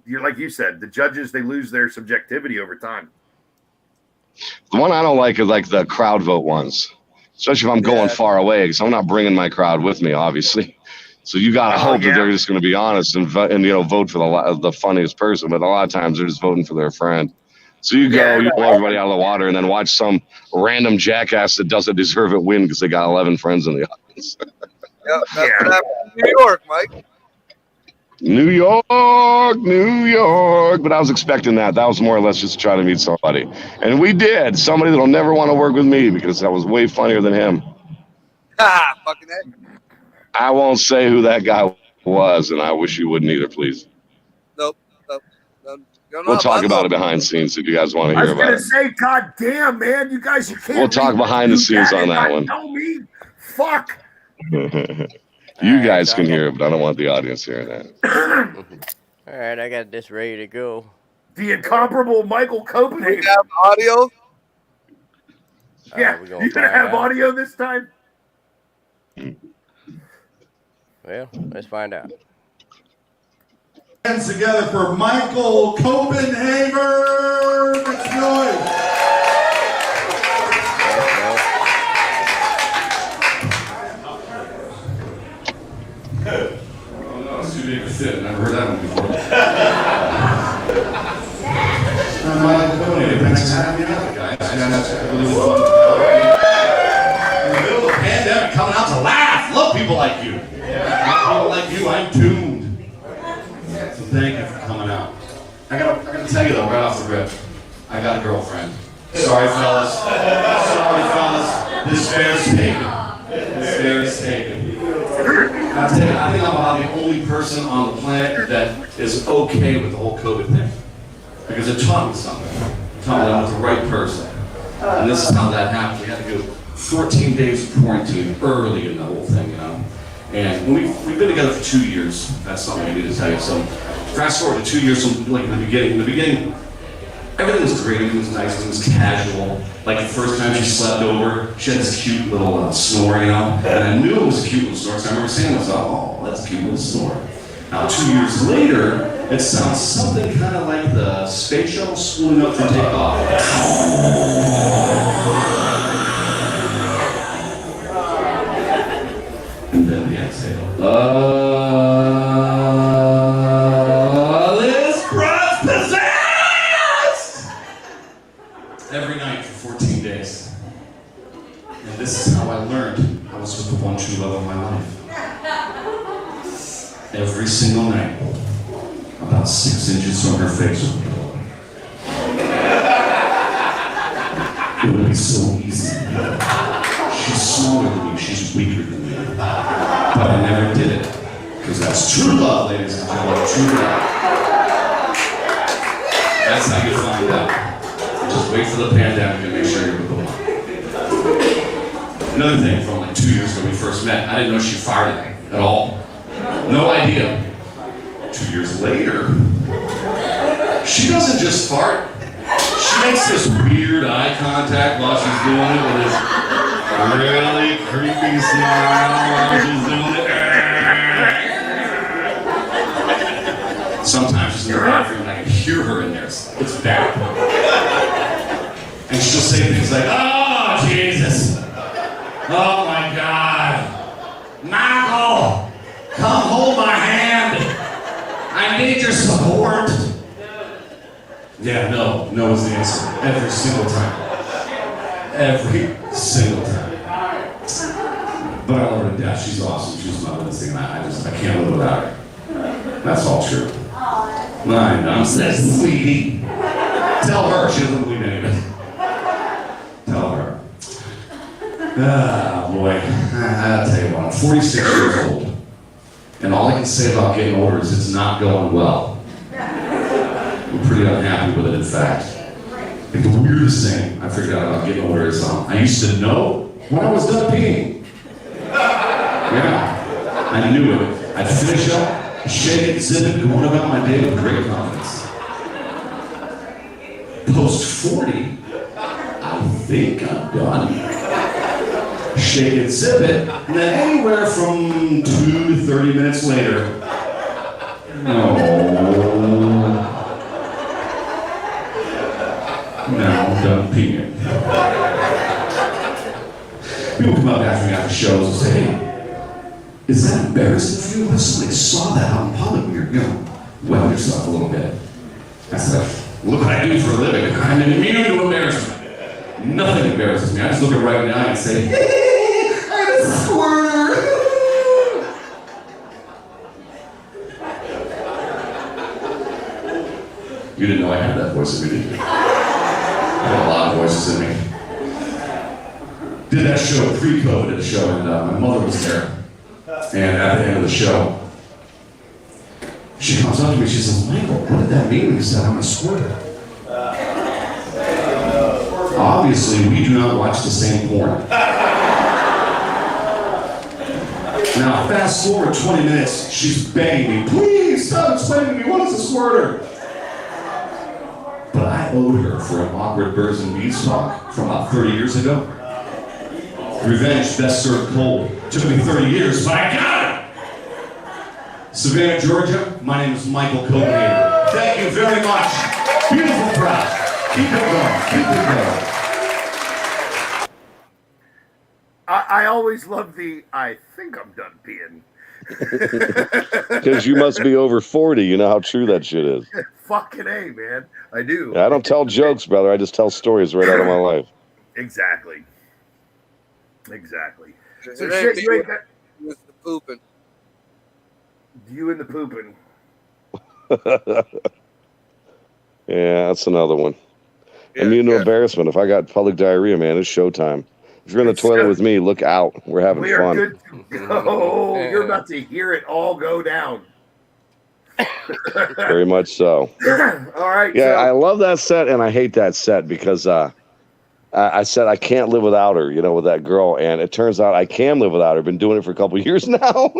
You're like you said, the judges, they lose their subjectivity over time. The one I don't like is like the crowd vote ones, especially if I'm going far away because I'm not bringing my crowd with me, obviously. So you gotta hope that they're just gonna be honest and vote for the funniest person. But a lot of times they're just voting for their friend. So you go, you blow everybody out of the water, and then watch some random jackass that doesn't deserve it win because they got 11 friends in the audience. Yep, that's what happened in New York, Mike. New York. But I was expecting that. That was more or less just to try to meet somebody. And we did. Somebody that'll never want to work with me because I was way funnier than him. Ha! Fucking head. I won't say who that guy was, and I wish you wouldn't either, please. Nope. We'll talk about it behind the scenes if you guys want to hear about it. I was going to say, God damn, man, you guys, you can't. We'll talk behind the scenes on that one. Tell me. Fuck. You guys can hear it, but I don't want the audience hearing that. All right, I got this ready to go. The incomparable Michael Copenhagen. We have audio? Yeah, you gonna have audio this time? Well, let's find out. Hands together for Michael Copenhagen. Make noise. Oh no, it's too big to fit. I've never heard that one before. Michael Copenhagen, thanks for having me out, guys. That's really fun. In the middle of the pandemic, coming out to laugh. Love people like you. People like you, I'm tuned. So thank you for coming out. I gotta tell you though, right off the rip, I got a girlfriend. Sorry, fellas. Sorry, fellas. This fair's taken. This fair is taken. I think I'm about the only person on the planet that is okay with the whole COVID thing. Because it taught me something. It taught me that I'm with the right person. And this is how that happened. We had to go 14 days of quarantine early in the whole thing, you know. And we've been together for 2 years. That's something I need to tell you. So fast forward to 2 years from like the beginning. In the beginning, everything was great, everything was nice, everything was casual. Like the first time she slept over, she had this cute little snore, you know? And I knew it was a cute little snore, so I remember saying to myself, oh, that's a cute little snore. Now 2 years later, it sounds something kind of like the space shuttle spooling up for takeoff. And then the exhale. This broad's possessed! Every night for 14 days. And this is how I learned I was with the one true love of my life. Every single night, about 6 inches from her face. It would be so easy. She's smaller than me, she's weaker than me. But I never did it. Because that's true love, ladies and gentlemen, true love. That's how you find out. Just wait for the pandemic and make sure you're with the one. Another thing, from like 2 years ago when we first met, I didn't know she farted at all. No idea. 2 years later, she doesn't just fart. She makes this weird eye contact while she's doing it with this really creepy smile while she's doing it. Sometimes she's in the bathroom and I can hear her in there. It's bad. And she'll say things like, oh, Jesus. Oh, my God. Michael. No is the answer. Every single time. Every single time. But I love her to death. She's awesome. She's my little thing, and I can't live without her. That's all true. My nonsense, sweetie. Tell her. She doesn't believe anything. Tell her. Ah, boy. I'll tell you what. I'm 46 years old. And all I can say about getting older is it's not going well. I'm pretty unhappy with it, in fact. Like the weirdest thing I figured out about getting older is I used to know when I was done peeing. Yeah, I knew it. I'd finish up, shake it, zip it, going about my day with great confidence. Post 40, I think I'm done. Shake it, zip it, and then anywhere from 2 to 30 minutes later, now I'm done peeing. People come up after me after shows and say, hey, is that embarrassing for you? What if somebody saw that out in public when you're, wetting yourself a little bit? I said, look what I do for a living. I'm immune to embarrassment. Nothing embarrasses me. I just look it right in the eye and say, hey, I'm a squirter. You didn't know I had that voice in me, did you? I had a lot of voices in me. Did that show pre-COVID at the show, and my mother was there. And at the end of the show, she comes up to me, she says, Michael, what did that mean when you said I'm a squirter? Obviously, we do not watch the same porn. Now, fast forward 20 minutes, she's begging me, please stop explaining to me what is a squirter. But I owed her for an awkward birds and bees talk from about 30 years ago. Revenge, best served cold. Took me 30 years, but I got it! Savannah, Georgia, my name is Michael Copenhagen. Thank you very much. Beautiful crowd. Keep it going. Keep it going. I always love I think I'm done peeing. Because you must be over 40. You know how true that shit is. Fucking A, man. I do. Yeah, I don't tell jokes, brother. I just tell stories right out of my life. Exactly. Exactly. So It shit, ain't you ain't got it's the pooping. you and the pooping. Yeah, that's another one. Yeah, Immune to yeah. embarrassment. If I got public diarrhea, man, it's showtime. If you're in the toilet with me, look out. We're having We are fun. good to go. You're about to hear it all go down. Very much so. All right. Yeah, so, I love that set, and I hate that set because I said I can't live without her, with that girl, and it turns out I can live without her. Been doing it for a couple of years now,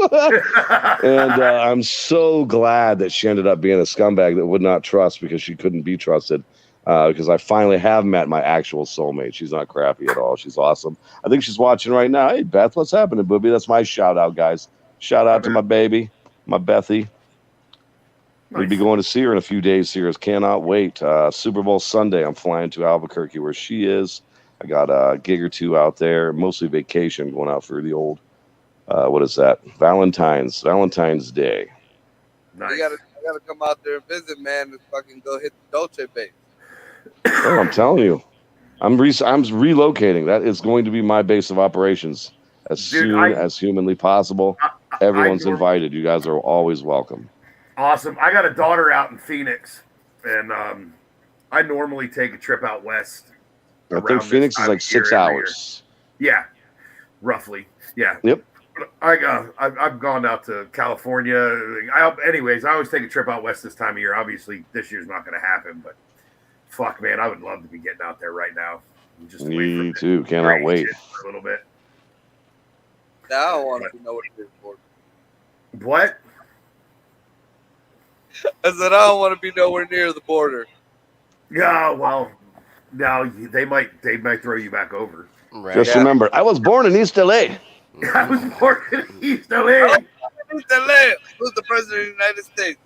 and I'm so glad that she ended up being a scumbag that would not trust because she couldn't be trusted. Because I finally have met my actual soulmate. She's not crappy at all. She's awesome. I think she's watching right now. Hey, Beth, what's happening, booby? That's my shout out, guys. Shout out to my baby, my Bethy. We'd be going to see her in a few days here. Cannot wait. Super Bowl Sunday, I'm flying to Albuquerque where she is. I got a gig or two out there, mostly vacation, going out for the old, what is that? Valentine's Day. Nice. I gotta come out there and visit, man, and fucking go hit the Dolce base. Oh, I'm telling you, I'm relocating. That is going to be my base of operations as soon as humanly possible. Everyone's invited. You guys are always welcome. Awesome. I got a daughter out in Phoenix, and I normally take a trip out west. I think Phoenix is like 6 hours. Yeah, roughly. Yeah. Yep. I've gone out to California. Anyways, I always take a trip out west this time of year. Obviously, this year's not going to happen, but fuck, man, I would love to be getting out there right now. Me too. Cannot wait. For a little bit. Now I don't want to know what it is for. What? I said I don't want to be nowhere near the border. Yeah, well, now they might throw you back over. Right. Just remember, I was born in East LA. I was born in East LA. Who's the president of the United States?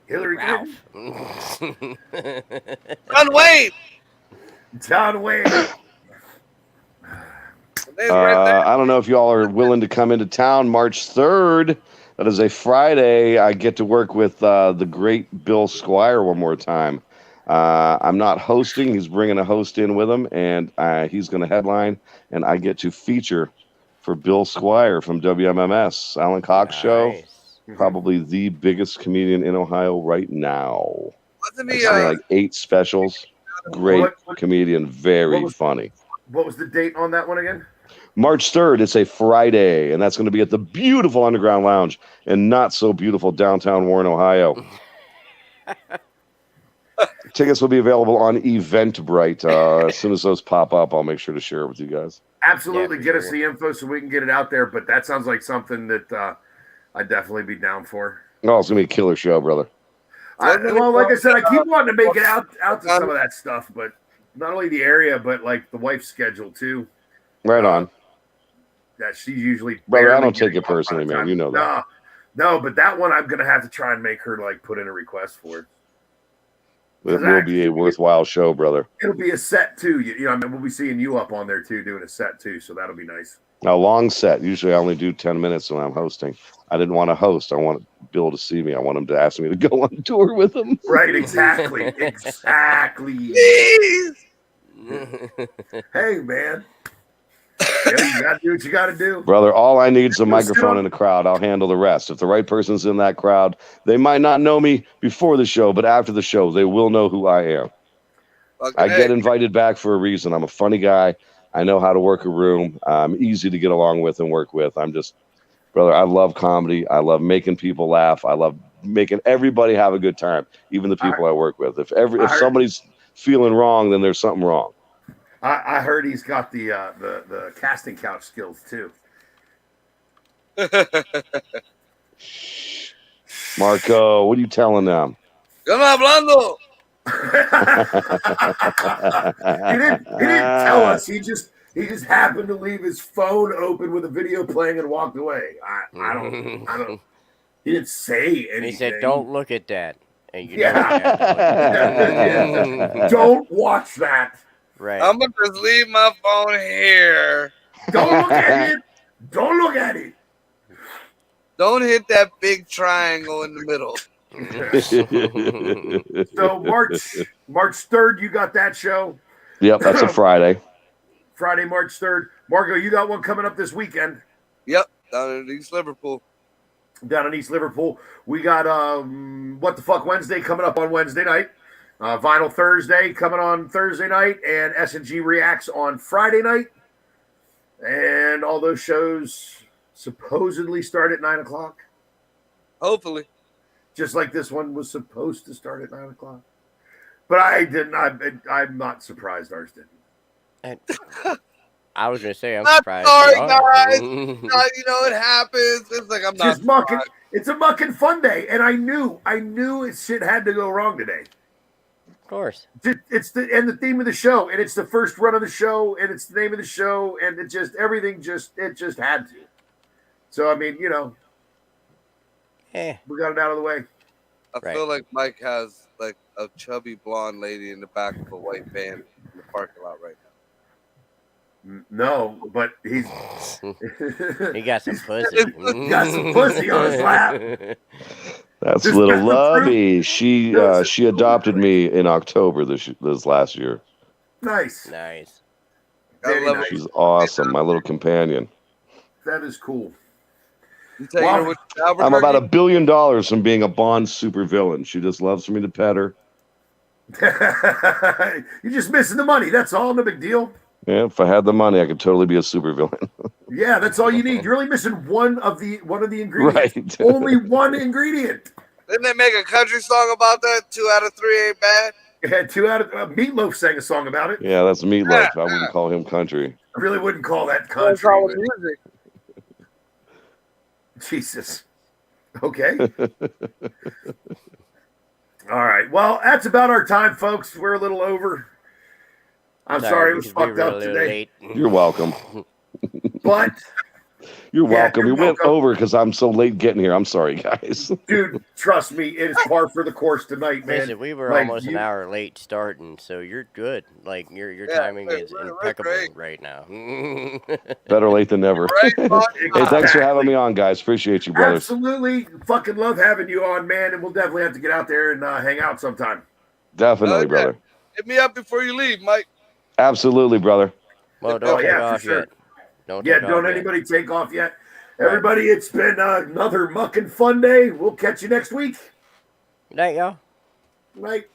Hillary Clinton. John Wayne. John Wayne. I don't know if y'all are willing to come into town March 3rd. That is a Friday. I get to work with the great Bill Squire one more time. I'm not hosting. He's bringing a host in with him, and he's going to headline, and I get to feature for Bill Squire from WMMS, Alan Cox Show. Nice. Probably the biggest comedian in Ohio right now. Wasn't I've he? seen like 8 specials. Great comedian, very funny. What was the date on that one again? March 3rd, it's a Friday, and that's going to be at the beautiful Underground Lounge in not so beautiful downtown Warren, Ohio. Tickets will be available on Eventbrite. As soon as those pop up, I'll make sure to share it with you guys. Absolutely. Yeah, Get us sure. the info so we can get it out there. But that sounds like something that I'd definitely be down for. Oh, it's going to be a killer show, brother. Well, like I said, I keep wanting to make it out to some of that stuff, but not only the area, but like the wife's schedule too. Right on. That she's usually Brother, I barely don't take getting it personally, off by the man. time. You know that. No, but that one I'm gonna have to try and make her like put in a request for. It will be a worthwhile show, brother. It'll be a set too. You know, I mean, we'll be seeing you up on there too, doing a set too. So that'll be nice. A long set. Usually I only do 10 minutes when I'm hosting. I didn't want to host. I want Bill to see me. I want him to ask me to go on tour with him. Right, exactly. Exactly. Hey, man. Yeah, you gotta do what you gotta do. Brother, all I need is a Let's microphone go. in the crowd. I'll handle the rest. If the right person's in that crowd, they might not know me before the show, but after the show, they will know who I am. I get invited back for a reason. I'm a funny guy. I know how to work a room. I'm easy to get along with and work with. I'm just, brother, I love comedy. I love making people laugh. I love making everybody have a good time, even the people I work with. If somebody's feeling wrong, then there's something wrong. I heard he's got the casting couch skills too. Marco, what are you telling them? Come hablando. He didn't tell us. He just happened to leave his phone open with a video playing and walked away. I don't. He didn't say anything. He said, "Don't look at that." And you don't watch that. Right. I'm gonna just leave my phone here. Don't look at it. Don't look at it. Don't hit that big triangle in the middle. So March 3rd, you got that show. Yep, that's a Friday. Friday, March 3rd. Margo, you got one coming up this weekend. Yep, down in East Liverpool. Down in East Liverpool. We got What the Fuck Wednesday coming up on Wednesday night. Vinyl Thursday coming on Thursday night, and S&G Reacts on Friday night. And all those shows supposedly start at 9 o'clock. Hopefully. Just like this one was supposed to start at 9 o'clock. But I didn't. I'm not surprised ours didn't. And I was gonna say I'm Not surprised. sorry, Oh. guys. It happens. It's like I'm not. Just mucking. It's a Muckin Fonday, and I knew shit had to go wrong today. Of course. It's the theme of the show, and it's the first run of the show, and it's the name of the show, and it just everything just had to. So I mean, we got it out of the way. I feel like Mike has like a chubby blonde lady in the back of a white van in the parking lot right now. No, but he got some pussy. He got some pussy on his lap. That's little Lovey. She adopted me in October this last year. Nice. Very nice. She's awesome. My little companion. That is cool. You take her with I'm about $1 billion from being a Bond supervillain. She just loves for me to pet her. You're just missing the money. That's all. No big deal. Yeah, if I had the money, I could totally be a supervillain. Yeah, that's all you need. You're only missing one of the ingredients. Right. Only one ingredient. Didn't they make a country song about that? 2 out of 3 ain't bad. Yeah, 2 out of Meatloaf sang a song about it. Yeah, that's Meatloaf. I wouldn't call him country. I really wouldn't call that country. Call it but- music. Jesus. Okay. All right. Well, that's about our time, folks. We're a little over. I'm sorry it was fucked up today. You're welcome. But You're welcome. you're We went welcome. over because I'm so late getting here. I'm sorry, guys. dude, trust me, it is par for the course tonight, man. Listen, we were Like, almost an hour late starting, so you're good. Like your timing is we're impeccable great. right now. Better late than never. Right, Mike? Hey, thanks for having me on, guys. Appreciate you, brothers. Absolutely. Fucking love having you on, man. And we'll definitely have to get out there and hang out sometime. Definitely, Yeah. brother. Hit me up before you leave, Mike. Absolutely, brother. Well, Oh, don't take yeah, for off sure. yet. Don't Yeah, take don't off yet. anybody take off yet. Right. Everybody, it's been another Muckin Fun Day. We'll catch you next week. Good night, y'all. Night.